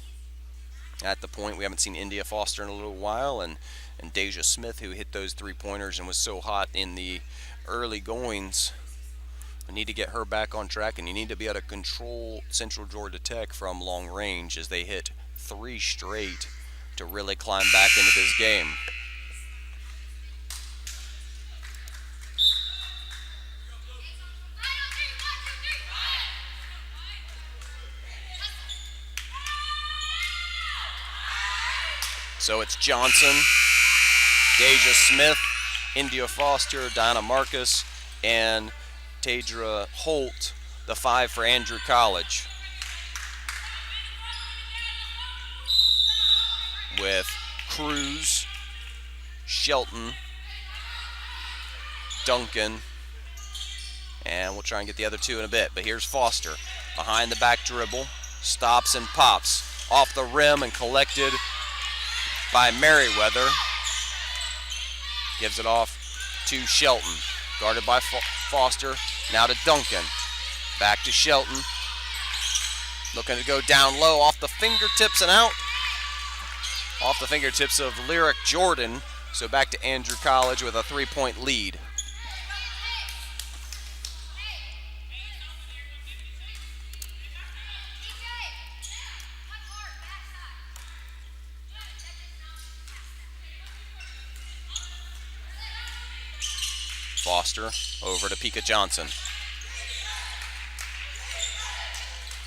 At the point, we haven't seen India Foster in a little while, and Deja Smith, who hit those 3-pointers and was so hot in the early goings. We need to get her back on track, and you need to be able to control Central Georgia Tech from long range as they hit 3 straight to really climb back into this game. So it's Johnson, Deja Smith, India Foster, Donna Marcus, and Tadra Holt, the 5 for Andrew College. With Cruz, Shelton, Duncan, and we'll try and get the other 2 in a bit. But here's Foster, behind the back dribble, stops and pops, off the rim and collected by Merriweather. Gives it off to Shelton, guarded by Foster, now to Duncan. Back to Shelton, looking to go down low, off the fingertips and out. Off the fingertips of Lyric Jordan, so back to Andrew College with a 3-point lead. Foster over to Pika Johnson.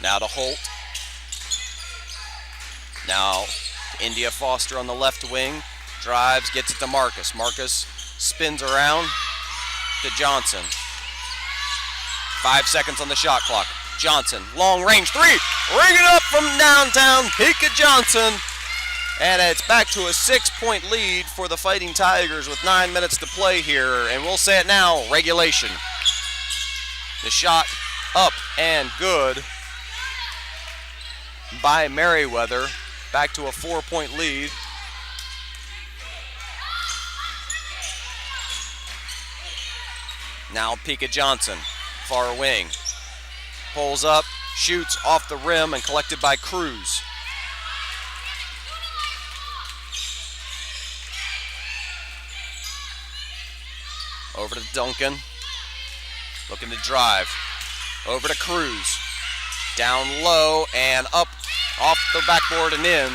Now to Holt. Now India Foster on the left wing. Drives, gets it to Marcus. Marcus spins around to Johnson. 5 seconds on the shot clock. Johnson, long range 3. Ring it up from downtown. Pika Johnson. And it's back to a 6-point lead for the Fighting Tigers with 9 minutes to play here. And we'll say it now, regulation. The shot up and good by Merriweather. Back to a 4-point lead. Now Pika Johnson, far wing. Pulls up, shoots off the rim and collected by Cruz. Over to Duncan, looking to drive. Over to Cruz, down low and up off the backboard and in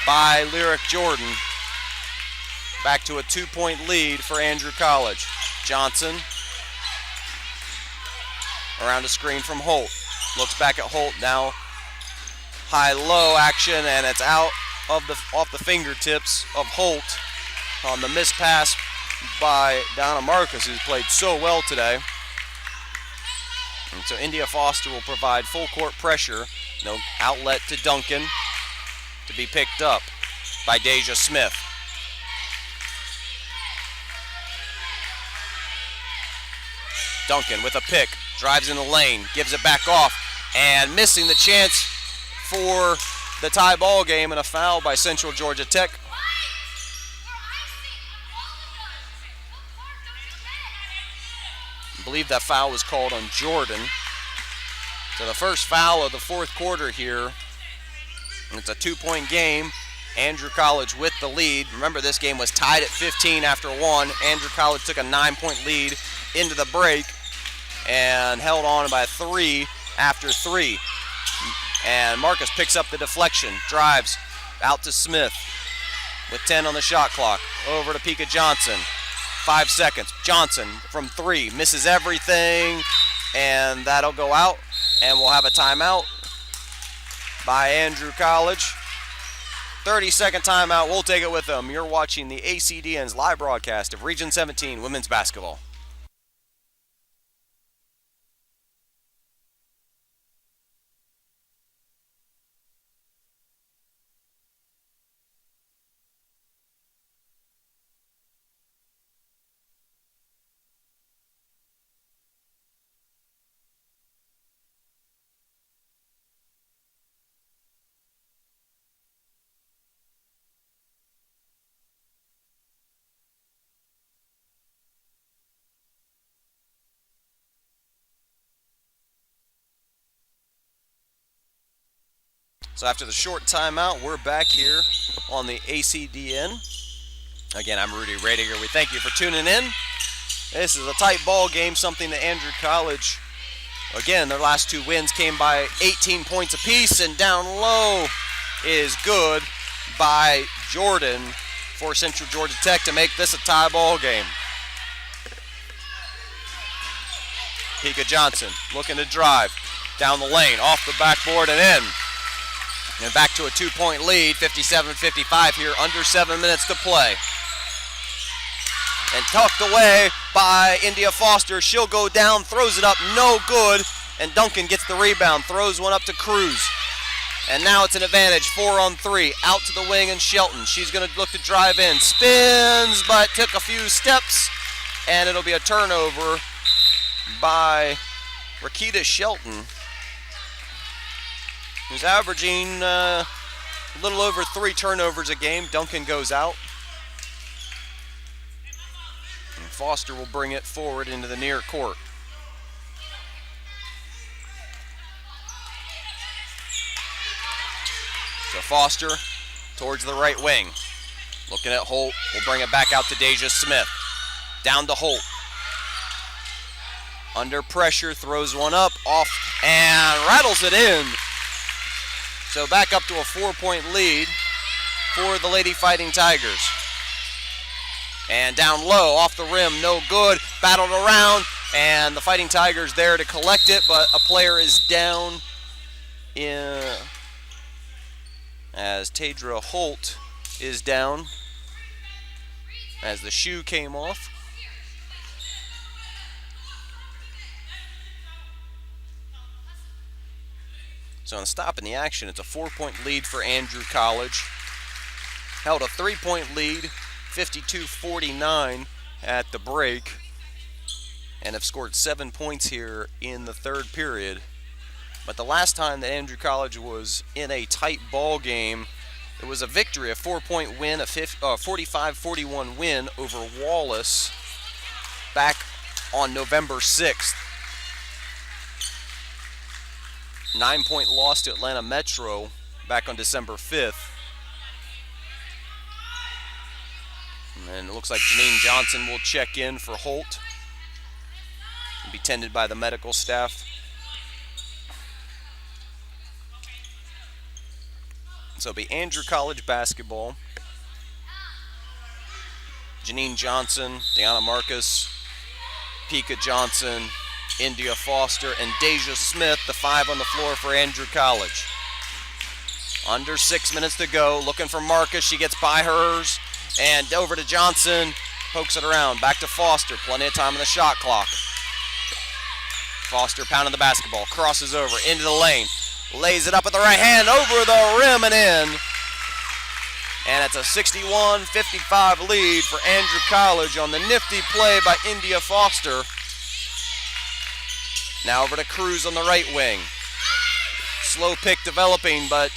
by Lyric Jordan. Back to a 2-point lead for Andrew College. Johnson, around a screen from Holt. Looks back at Holt now. High-low action, and it's out of off the fingertips of Holt on the missed pass by Donna Marcus, who's played so well today. And so India Foster will provide full court pressure. No outlet to Duncan to be picked up by Deja Smith. Duncan with a pick, drives in the lane, gives it back off, and missing the chance for the tie ball game, and a foul by Central Georgia Tech. I believe that foul was called on Jordan. So the first foul of the fourth quarter here. It's a 2-point game. Andrew College with the lead. Remember, this game was tied at 15 after 1. Andrew College took a 9-point lead into the break and held on by 3 after 3. And Marcus picks up the deflection, drives out to Smith with 10 on the shot clock. Over to Pika Johnson. 5 seconds. Johnson from 3, misses everything, and that'll go out, and we'll have a timeout by Andrew College. 30-second timeout. We'll take it with them. You're watching the ACDN's live broadcast of Region 17 women's basketball. So after the short timeout, we're back here on the ACDN. Again, I'm Rudy Radiger. We thank you for tuning in. This is a tight ball game, something that Andrew College, again, their last two wins came by 18 points apiece, and down low is good by Jordan for Central Georgia Tech to make this a tie ball game. Pika Johnson looking to drive down the lane, off the backboard and in. And back to a 2-point lead, 57-55 here, under 7 minutes to play. And tucked away by India Foster. She'll go down, throws it up, no good. And Duncan gets the rebound, throws one up to Cruz. And now it's an advantage, 4-on-3, out to the wing and Shelton. She's gonna look to drive in, spins, but took a few steps. And it'll be a turnover by Rakita Shelton, who's averaging a little over 3 turnovers a game. Duncan goes out. And Foster will bring it forward into the near court. So Foster towards the right wing. Looking at Holt. We'll bring it back out to Deja Smith. Down to Holt. Under pressure, throws one up, off, and rattles it in. So back up to a 4-point lead for the Lady Fighting Tigers. And down low, off the rim, no good. Battled around, and the Fighting Tigers there to collect it, but a player is down in, as Tadra Holt is down as the shoe came off. So in stopping the action, it's a 4-point lead for Andrew College. Held a 3-point lead, 52-49 at the break, and have scored 7 points here in the third period. But the last time that Andrew College was in a tight ball game, it was a victory, a 4-point win, a 45-41 win over Wallace back on November 6th. 9-point loss to Atlanta Metro back on December 5th. And it looks like Janine Johnson will check in for Holt and be tended by the medical staff. So it'll be Andrew College basketball. Janine Johnson, Deanna Marcus, Pika Johnson, India Foster, and Deja Smith, the 5 on the floor for Andrew College. Under 6 minutes to go, looking for Marcus. She gets by hers, and over to Johnson, pokes it around. Back to Foster, plenty of time on the shot clock. Foster pounding the basketball, crosses over into the lane, lays it up with the right hand, over the rim and in. And it's a 61-55 lead for Andrew College on the nifty play by India Foster. Now over to Cruz on the right wing. Slow pick developing, but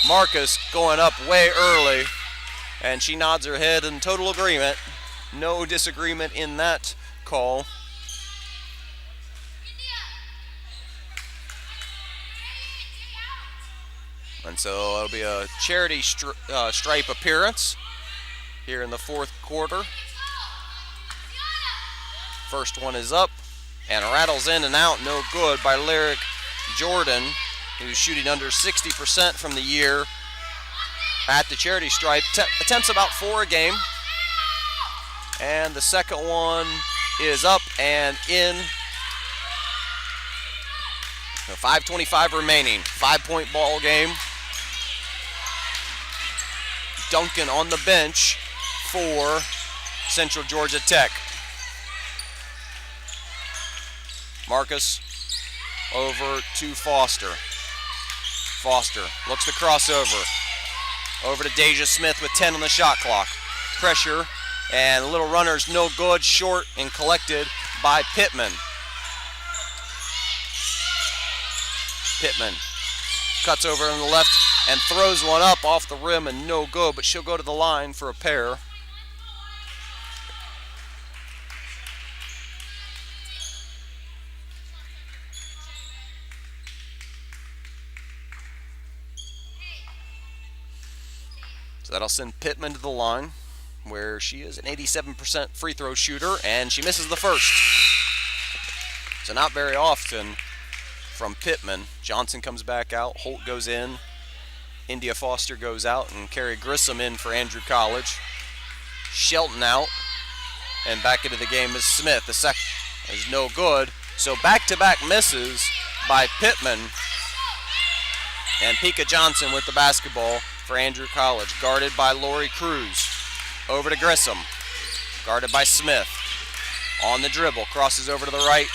Marcus going up way early. And she nods her head in total agreement. No disagreement in that call. And so it'll be a charity stripe appearance here in the fourth quarter. First one is up and rattles in and out, no good by Lyric Jordan, who's shooting under 60% from the year at the charity stripe. Attempts about 4 a game. And the second one is up and in So 5:25 remaining. 5-point ball game. Duncan on the bench for Central Georgia Tech. Marcus over to Foster. Foster looks to cross over to Deja Smith with 10 on the shot clock. Pressure, and the little runner's no good, short and collected by Pittman. Pittman cuts over on the left and throws one up off the rim and no good, but she'll go to the line for a pair. So that'll send Pittman to the line, where she is an 87% free throw shooter, and she misses the first. So not very often from Pittman. Johnson comes back out, Holt goes in, India Foster goes out, and Carrie Grissom in for Andrew College. Shelton out, and back into the game is Smith. The second is no good. So back-to-back misses by Pittman, and Pika Johnson with the basketball for Andrew College, guarded by Lori Cruz. Over to Grissom, guarded by Smith. On the dribble, crosses over to the right,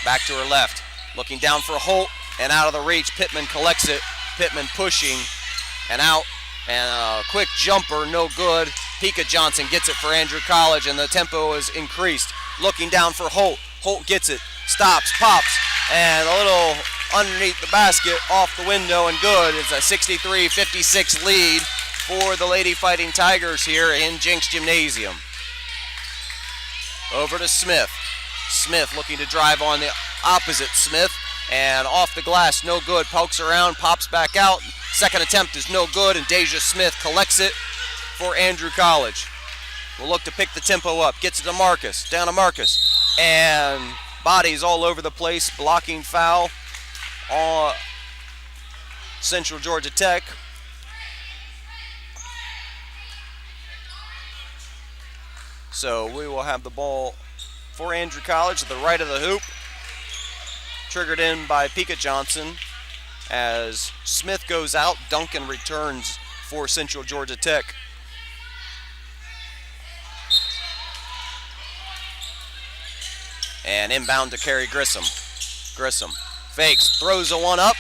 back to her left. Looking down for Holt, and out of the reach, Pittman collects it. Pittman pushing, and out, and a quick jumper, no good. Pika Johnson gets it for Andrew College, and the tempo is increased. Looking down for Holt. Holt gets it, stops, pops, and a little underneath the basket, off the window, and good. It's a 63-56 lead for the Lady Fighting Tigers here in Jinks Gymnasium. Over to Smith. Smith looking to drive on the opposite Smith, and off the glass, no good. Pokes around, pops back out. Second attempt is no good, and Deja Smith collects it for Andrew College. Will look to pick the tempo up. Gets it to Marcus. Down to Marcus. And bodies all over the place. Blocking foul on Central Georgia Tech. So we will have the ball for Andrew College at the right of the hoop. Triggered in by Pika Johnson. As Smith goes out, Duncan returns for Central Georgia Tech. And inbound to Carrie Grissom. Grissom fakes, throws a one up,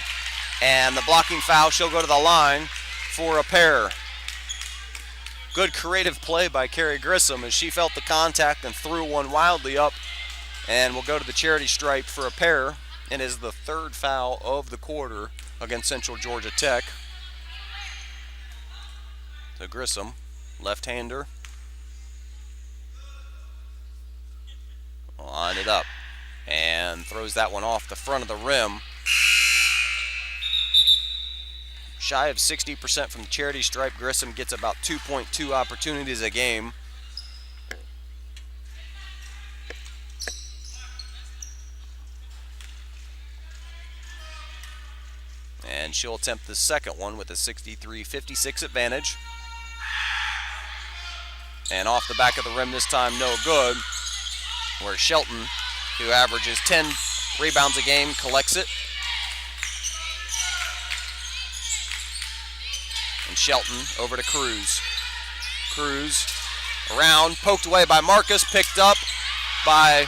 and the blocking foul. She'll go to the line for a pair. Good creative play by Carrie Grissom as she felt the contact and threw one wildly up, and will go to the charity stripe for a pair. And is the third foul of the quarter against Central Georgia Tech. So Grissom, left-hander, line it up and throws that one off the front of the rim. Shy of 60% from the charity stripe. Grissom gets about 2.2 opportunities a game. And she'll attempt the second one with a 63-56 advantage. And off the back of the rim this time, no good. Where Shelton, who averages 10 rebounds a game, collects it. And Shelton over to Cruz. Cruz around, poked away by Marcus, picked up by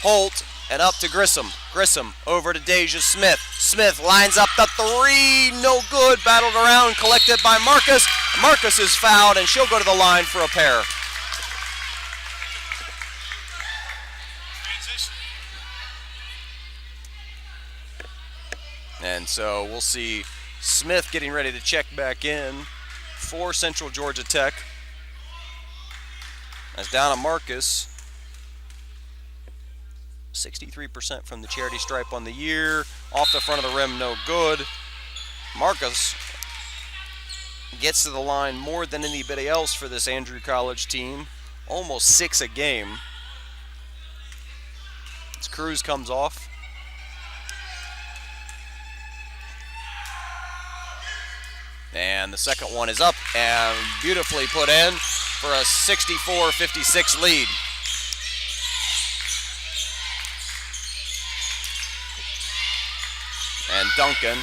Holt, and up to Grissom. Grissom over to Deja Smith. Smith lines up the three, no good, battled around, collected by Marcus. Marcus is fouled, and she'll go to the line for a pair. And so we'll see Smith getting ready to check back in for Central Georgia Tech. As down to Marcus. 63% from the charity stripe on the year. Off the front of the rim, no good. Marcus gets to the line more than anybody else for this Andrew College team. Almost 6 a game. As Cruz comes off. And the second one is up and beautifully put in for a 64-56 lead. Duncan.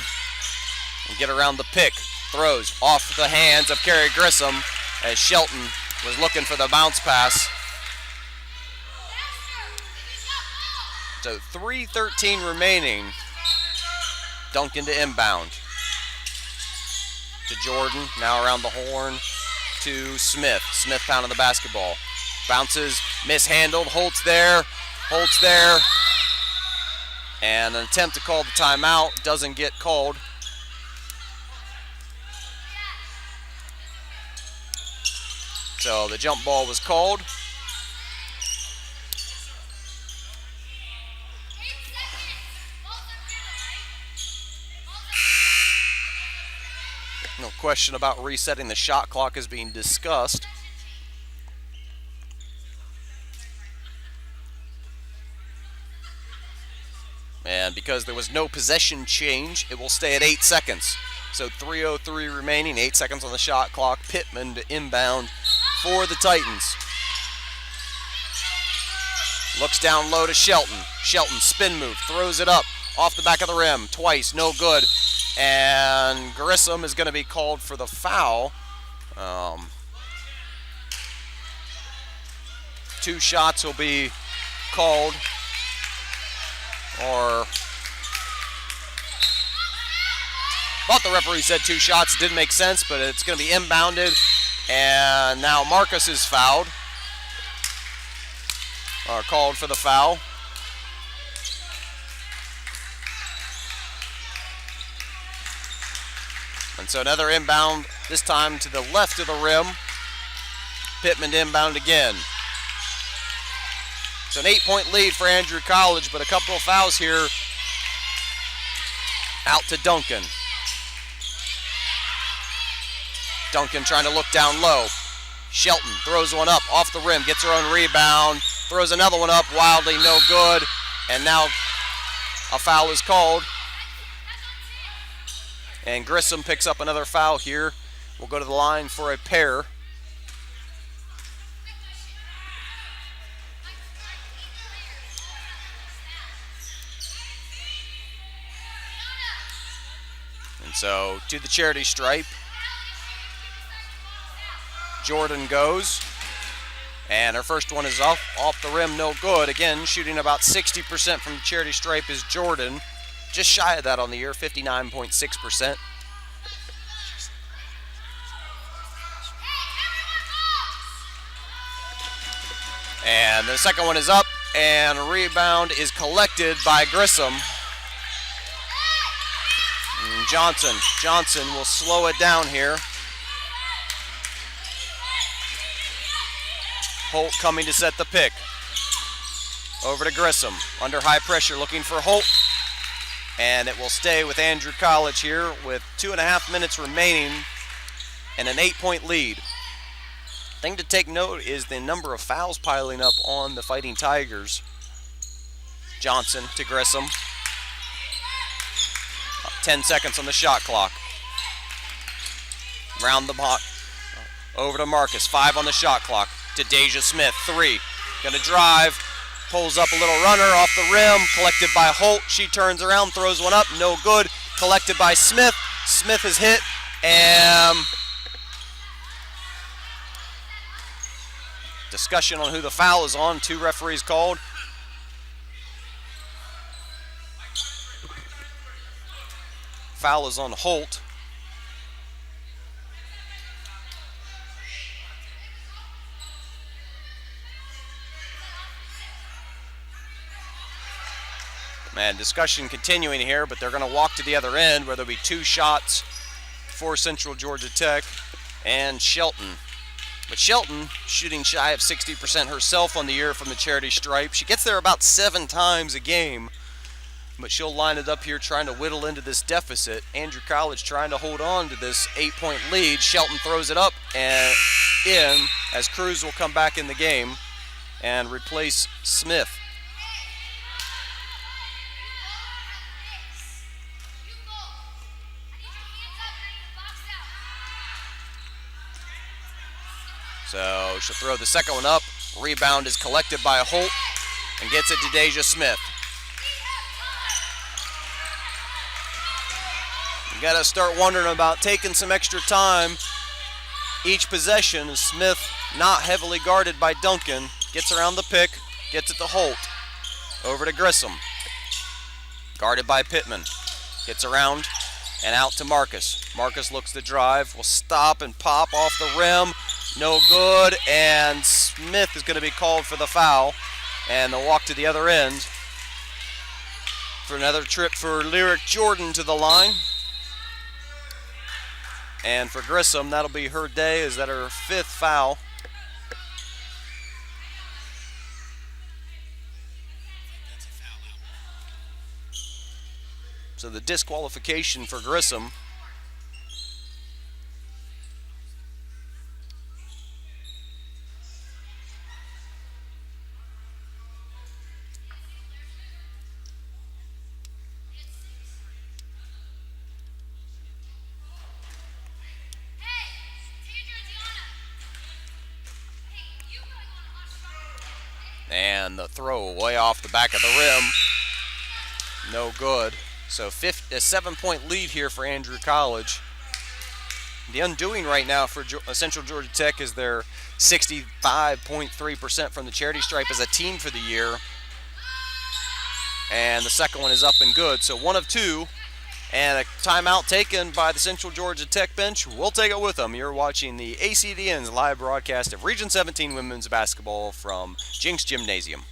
And get around the pick. Throws off the hands of Kerry Grissom as Shelton was looking for the bounce pass. So 3:13 remaining. Duncan to inbound. To Jordan, now around the horn to Smith. Smith pounding the basketball. Bounces, mishandled, Holt's there. And an attempt to call the timeout doesn't get called. So the jump ball was called. No question about resetting the shot clock is being discussed. And because there was no possession change, it will stay at 8 seconds. So 3:03 remaining, 8 seconds on the shot clock. Pittman to inbound for the Titans. Looks down low to Shelton. Shelton, spin move, throws it up off the back of the rim. Twice, no good. And Grissom is going to be called for the foul. 2 shots will be called. Or thought the referee said 2 shots. Didn't make sense, but it's going to be inbounded. And now Marcus is fouled. Or called for the foul. And so another inbound, this time to the left of the rim. Pittman inbound again. It's an 8-point lead for Andrew College, but a couple of fouls here. Out to Duncan. Duncan trying to look down low. Shelton throws one up off the rim, gets her own rebound, throws another one up wildly, no good. And now a foul is called. And Grissom picks up another foul here. We'll go to the line for a pair. And so to the charity stripe. Jordan goes. And her first one is off the rim, no good. Again, shooting about 60% from the charity stripe is Jordan. Just shy of that on the year, 59.6%. And the second one is up, and a rebound is collected by Grissom. And Johnson will slow it down here. Holt coming to set the pick. Over to Grissom, under high pressure, looking for Holt. And it will stay with Andrew College here with 2.5 minutes remaining and an 8-point lead. Thing to take note is the number of fouls piling up on the Fighting Tigers. Johnson to Grissom. 10 seconds on the shot clock. Round the block. Over to Marcus, 5 on the shot clock. To Deja Smith, 3. Gonna drive. Pulls up a little runner off the rim, collected by Holt. She turns around, throws one up, no good. Collected by Smith. Smith is hit, and discussion on who the foul is on. 2 referees called. Foul is on Holt. And discussion continuing here, but they're going to walk to the other end where there'll be 2 shots for Central Georgia Tech and Shelton. But Shelton shooting shy of 60% herself on the year from the charity stripe. She gets there about 7 times a game, but she'll line it up here trying to whittle into this deficit. Andrew College trying to hold on to this 8-point lead. Shelton throws it up and in as Cruz will come back in the game and replace Smith. So she'll throw the second one up. Rebound is collected by Holt and gets it to Deja Smith. got to start wondering about taking some extra time each possession. As Smith, not heavily guarded by Duncan, gets around the pick, gets it to Holt. Over to Grissom. Guarded by Pittman. Gets around and out to Marcus. Marcus looks to drive, will stop and pop off the rim. No good, and Smith is going to be called for the foul. And they'll walk to the other end for another trip for Lyric Jordan to the line. And for Grissom, that'll be her day. Is that her 5th foul? So the disqualification for Grissom. And the throw way off the back of the rim. No good. So a 7-point lead here for Andrew College. The undoing right now for Central Georgia Tech is their 65.3% from the charity stripe as a team for the year. And the second one is up and good. So 1 of 2. And a timeout taken by the Central Georgia Tech bench. We'll take it with them. You're watching the ACDN's live broadcast of Region 17 women's basketball from Jinks Gymnasium.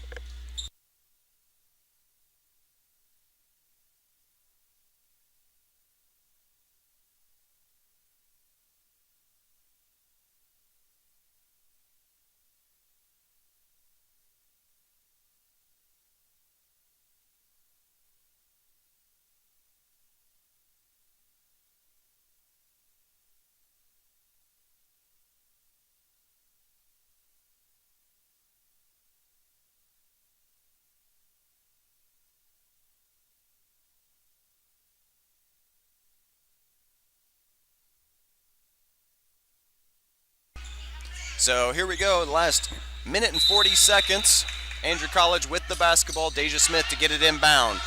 So here we go, the last minute and 40 seconds. Andrew College with the basketball. Deja Smith to get it inbound.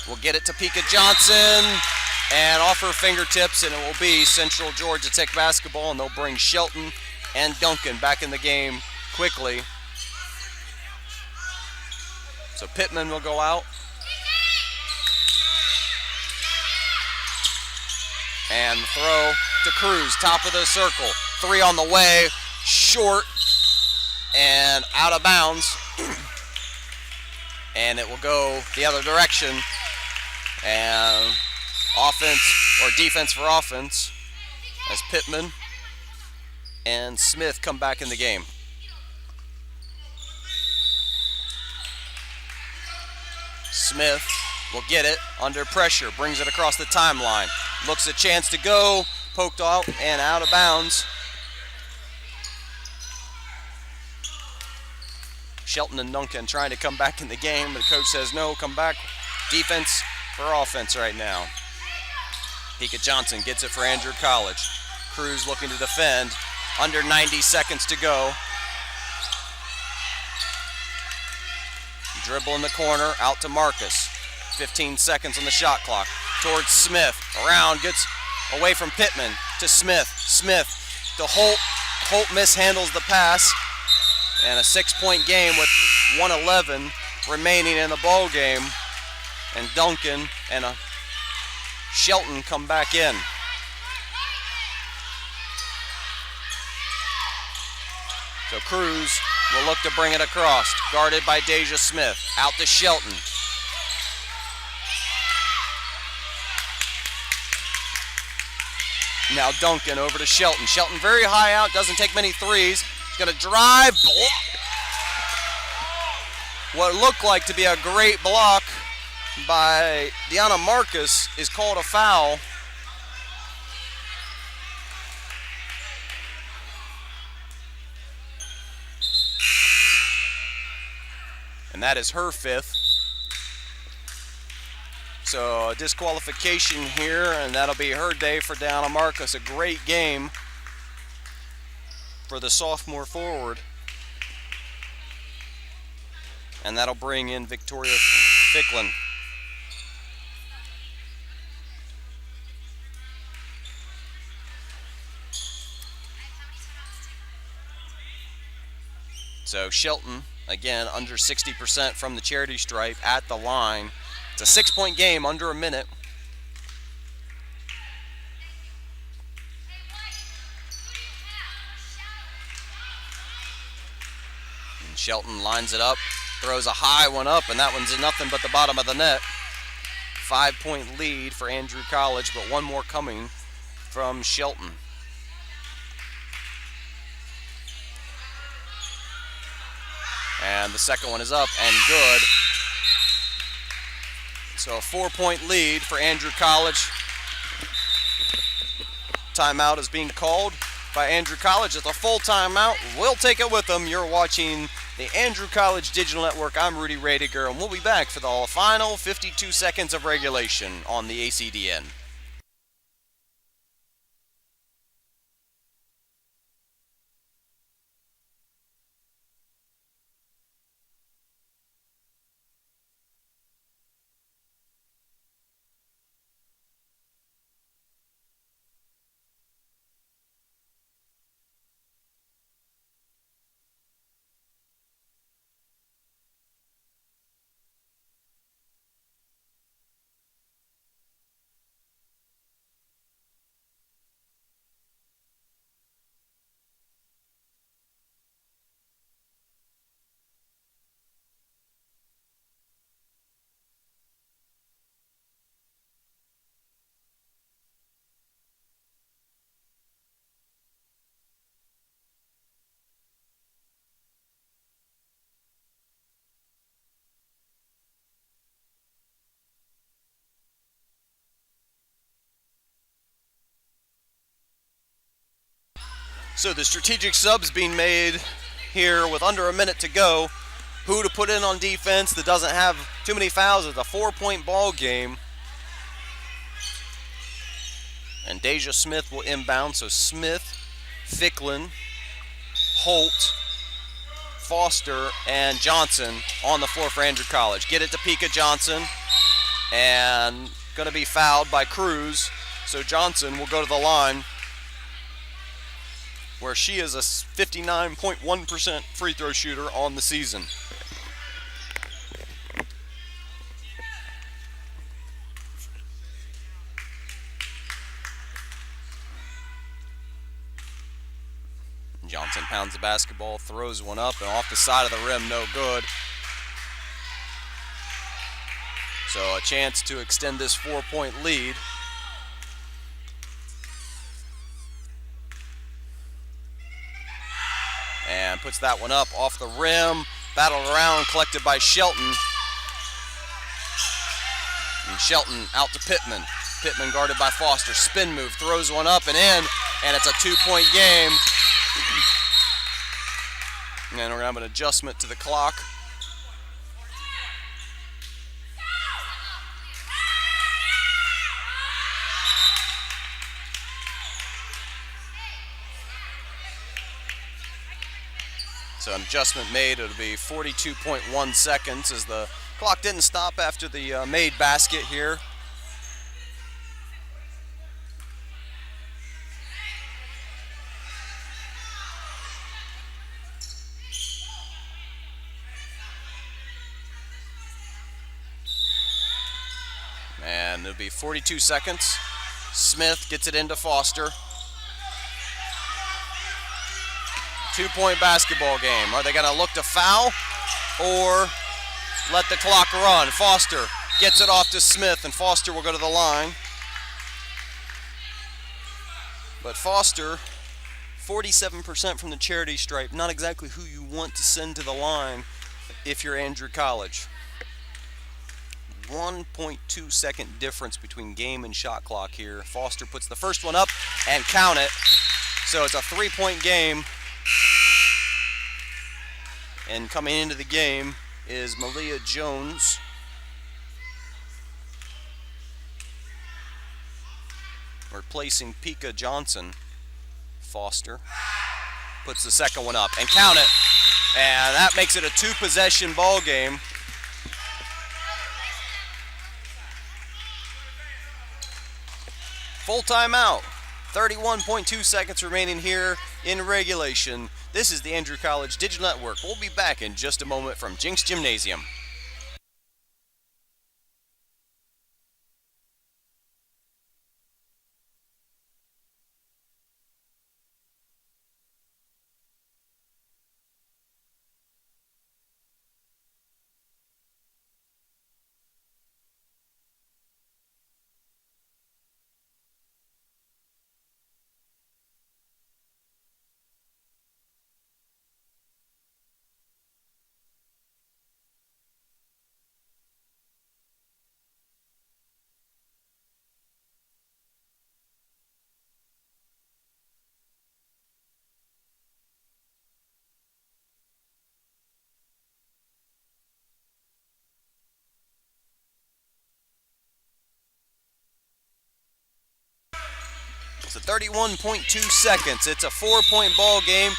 We'll get it to Pika Johnson and off her fingertips, and it will be Central Georgia Tech basketball, and they'll bring Shelton and Duncan back in the game quickly. So Pittman will go out. And throw to Cruz, top of the circle. 3 on the way. Short and out of bounds, and it will go the other direction, and offense or defense for offense as Pittman and Smith come back in the game. Smith will get it under pressure, brings it across the timeline, looks a chance to go, poked out and out of bounds. Shelton and Duncan trying to come back in the game. The coach says no, come back. Defense for offense right now. Pika Johnson gets it for Andrew College. Cruz looking to defend. Under 90 seconds to go. Dribble in the corner, out to Marcus. 15 seconds on the shot clock. Towards Smith. Around, gets away from Pittman to Smith. Smith to Holt. Holt mishandles the pass. And a 6-point game with 1:11 remaining in the ball game. And Duncan and Shelton come back in. So Cruz will look to bring it across. Guarded by Deja Smith. Out to Shelton. Now Duncan over to Shelton. Shelton very high out, doesn't take many threes. Going to drive, what looked like to be a great block by Deanna Marcus is called a foul. And that is her 5th. So a disqualification here, and that'll be her day for Deanna Marcus. A great game for the sophomore forward. And that'll bring in Victoria Ficklin. So Shelton, again, under 60% from the charity stripe at the line. It's a 6-point game, under a minute. And Shelton lines it up, throws a high one up, and that one's in nothing but the bottom of the net. 5-point lead for Andrew College, but one more coming from Shelton. And the second one is up and good. So a 4-point lead for Andrew College. Timeout is being called by Andrew College. It's a full timeout. We'll take it with them. You're watching the Andrew College Digital Network. I'm Rudy Radiger, and we'll be back for the final 52 seconds of regulation on the ACDN. So the strategic subs being made here with under a minute to go. Who to put in on defense that doesn't have too many fouls. It's a 4-point ball game. And Deja Smith will inbound. So Smith, Ficklin, Holt, Foster, and Johnson on the floor for Andrew College. Get it to Pika Johnson. And going to be fouled by Cruz. So Johnson will go to the line, where she is a 59.1% free throw shooter on the season. Johnson pounds the basketball, throws one up, and off the side of the rim, no good. So a chance to extend this 4-point lead. And puts that one up off the rim. Battled around, collected by Shelton. And Shelton out to Pittman. Pittman guarded by Foster. Spin move, throws one up and in. And it's a 2-point game. And we're going to have an adjustment to the clock. So an adjustment made. It'll be 42.1 seconds as the clock didn't stop after the made basket here. And it'll be 42 seconds. Smith gets it into Foster. 2-point basketball game. Are they going to look to foul or let the clock run? Foster gets it off to Smith, and Foster will go to the line. But Foster, 47% from the charity stripe. Not exactly who you want to send to the line if you're Andrew College. 1.2 second difference between game and shot clock here. Foster puts the first one up and count it. So it's a 3-point game. And coming into the game is Malia Jones. Replacing Pika Johnson. Foster puts the second one up and count it. And that makes it a 2-possession ball game. Full timeout. 31.2 seconds remaining here in regulation. This is the Andrew College Digital Network. We'll be back in just a moment from Jinks Gymnasium. It's a 31.2 seconds. It's a 4-point ball game.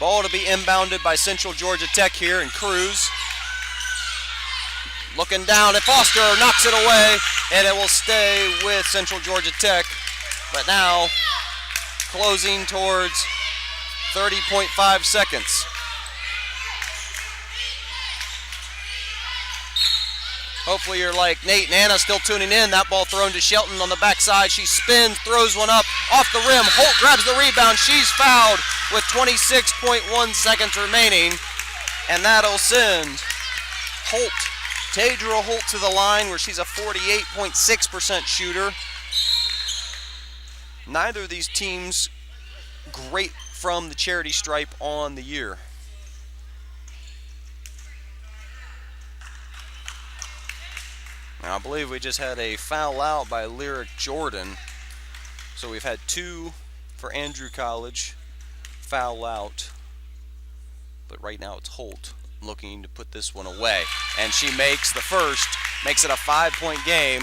Ball to be inbounded by Central Georgia Tech here, and Cruz looking down at Foster, knocks it away, and it will stay with Central Georgia Tech. But now closing towards 30.5 seconds. Hopefully you're like Nate and Anna still tuning in. That ball thrown to Shelton on the backside. She spins, throws one up off the rim. Holt grabs the rebound. She's fouled with 26.1 seconds remaining. And that'll send Holt, Tadra Holt, to the line where she's a 48.6% shooter. Neither of these teams great from the charity stripe on the year. Now, I believe we just had a foul out by Lyric Jordan. So we've had 2 for Andrew College foul out. But right now it's Holt looking to put this one away. And she makes the first, makes it a 5-point game.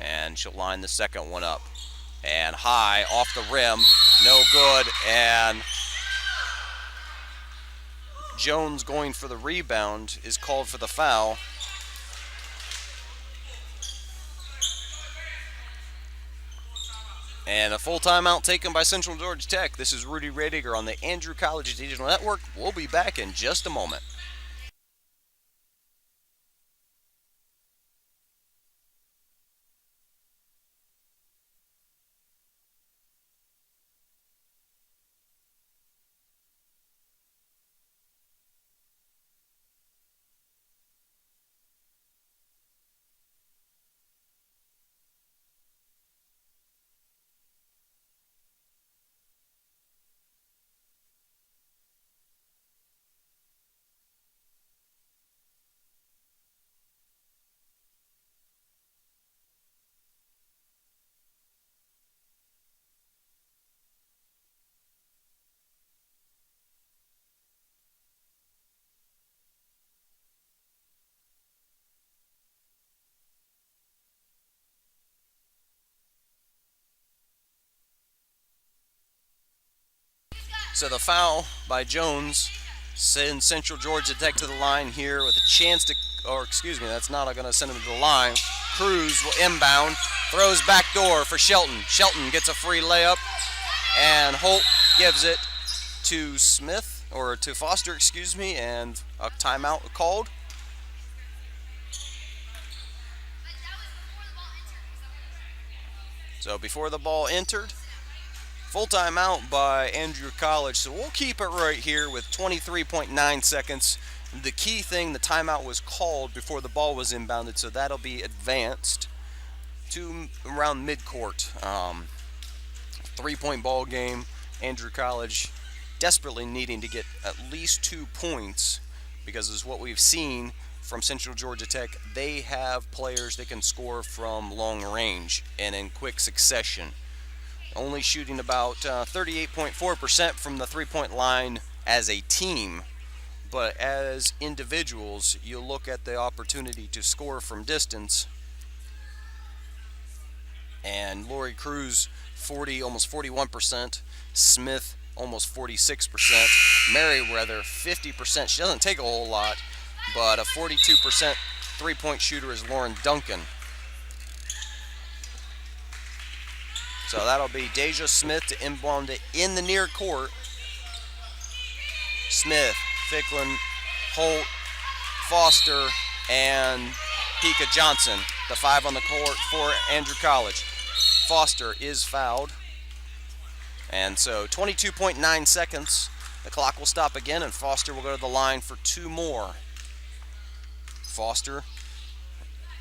And she'll line the second one up. And high off the rim, no good. And Jones, going for the rebound, is called for the foul. And a full timeout taken by Central Georgia Tech. This is Rudy Radiger on the Andrew College Digital Network. We'll be back in just a moment. So the foul by Jones sends Central Georgia Tech to the line here with a chance to, or excuse me, that's not going to send them to the line. Cruz will inbound, throws back door for Shelton. Shelton gets a free layup, and Holt gives it to Smith, or to Foster, excuse me, and a timeout called. So before the ball entered, full timeout by Andrew College. So we'll keep it right here with 23.9 seconds. The key thing, the timeout was called before the ball was inbounded, so that'll be advanced to around midcourt. 3-point ball game. Andrew College desperately needing to get at least 2 points, because as what we've seen from Central Georgia Tech, they have players that can score from long range and in quick succession. Only shooting about 38.4% from the 3-point line as a team, but as individuals, you look at the opportunity to score from distance. And Lori Cruz, almost 41%. Smith, almost 46%. Merriweather, 50%. She doesn't take a whole lot, but a 42% three-point shooter is Lauren Duncan. So that'll be Deja Smith to inbound it in the near court. Smith, Ficklin, Holt, Foster, and Pika Johnson, the 5 on the court for Andrew College. Foster is fouled. And so 22.9 seconds. The clock will stop again, and Foster will go to the line for 2 more. Foster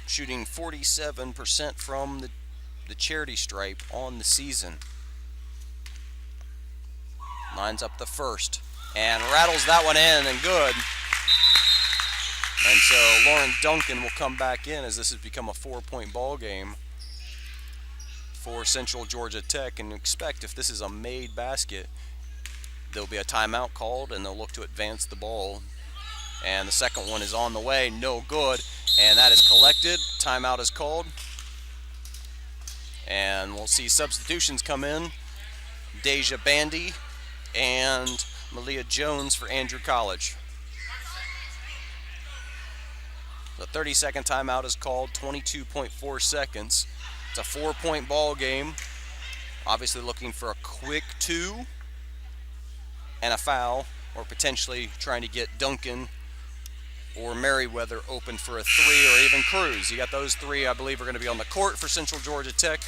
shooting 47% from the charity stripe on the season. Lines up the first and rattles that one in, and good. And so Lauren Duncan will come back in, as this has become a 4-point ball game for Central Georgia Tech. And expect, if this is a made basket, there'll be a timeout called and they'll look to advance the ball. And the second one is on the way, no good, and that is collected. Timeout is called. And we'll see substitutions come in. Deja Bandy and Malia Jones for Andrew College. The 30-second timeout is called, 22.4 seconds. It's a 4-point ball game. Obviously looking for a quick 2 and a foul, or potentially trying to get Duncan or Merriweather open for a 3, or even Cruz. You got those 3, I believe, are going to be on the court for Central Georgia Tech.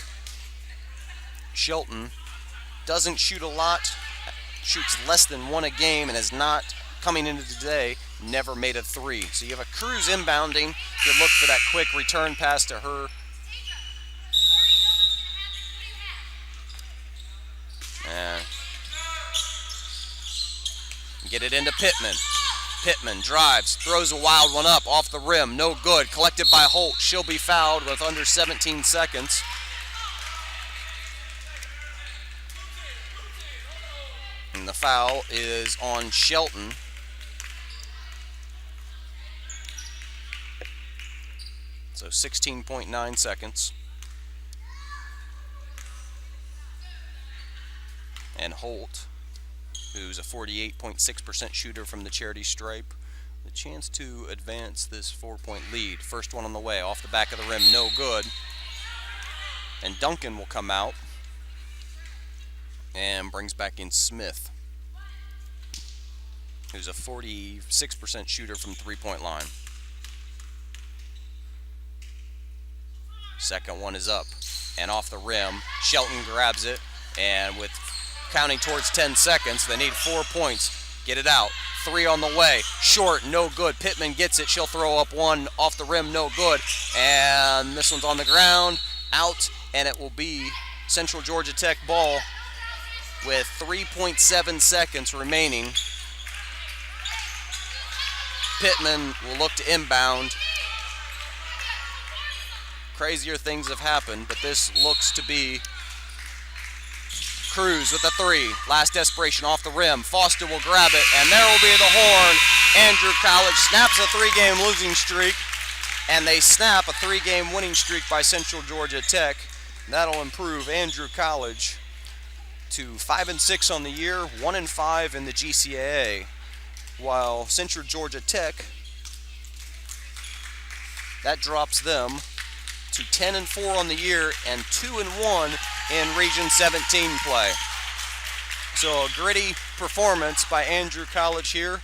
Shelton doesn't shoot a lot, shoots less than 1 a game, and is not, coming into today, never made a 3. So you have a Cruz inbounding. You look for that quick return pass to her. And get it into Pittman. Pittman drives, throws a wild one up off the rim, no good. Collected by Holt. She'll be fouled with under 17 seconds. And the foul is on Shelton. So 16.9 seconds. And Holt, who's a 48.6% shooter from the charity stripe, the chance to advance this 4-point lead. First one on the way, off the back of the rim, no good. And Duncan will come out and brings back in Smith, who's a 46% shooter from 3-point line. Second one is up and off the rim. Shelton grabs it, and with counting towards 10 seconds, they need 4 points. Get it out. 3 on the way. Short, no good. Pittman gets it. She'll throw up 1 off the rim, no good. And this one's on the ground, out, and it will be Central Georgia Tech ball with 3.7 seconds remaining. Pittman will look to inbound. Crazier things have happened, but this looks to be Cruz with a 3. Last desperation off the rim. Foster will grab it, and there will be the horn. Andrew College snaps a 3-game losing streak, and they snap a 3-game winning streak by Central Georgia Tech. That'll improve Andrew College to 5-6 on the year, 1-5 in the GCAA, while Central Georgia Tech, that drops them to 10-4 on the year and 2-1 in Region 17 play. So a gritty performance by Andrew College here,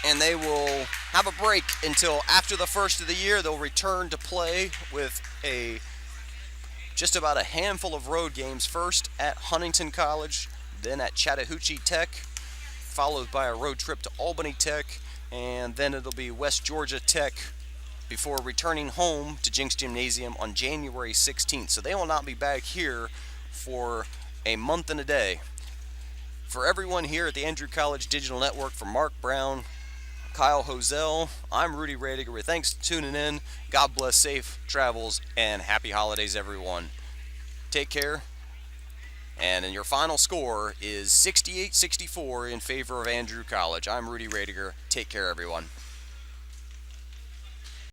and they will have a break until after the first of the year. They'll return to play with just about a handful of road games, first at Huntington College, then at Chattahoochee Tech, followed by a road trip to Albany Tech, and then it'll be West Georgia Tech before returning home to Jinks Gymnasium on January 16th. So they will not be back here for a month and a day. For everyone here at the Andrew College Digital Network, for Mark Brown, Kyle Hosell, I'm Rudy Radiger. Thanks for tuning in. God bless, safe travels, and happy holidays, everyone. Take care. And your final score is 68-64 in favor of Andrew College. I'm Rudy Radiger. Take care, everyone.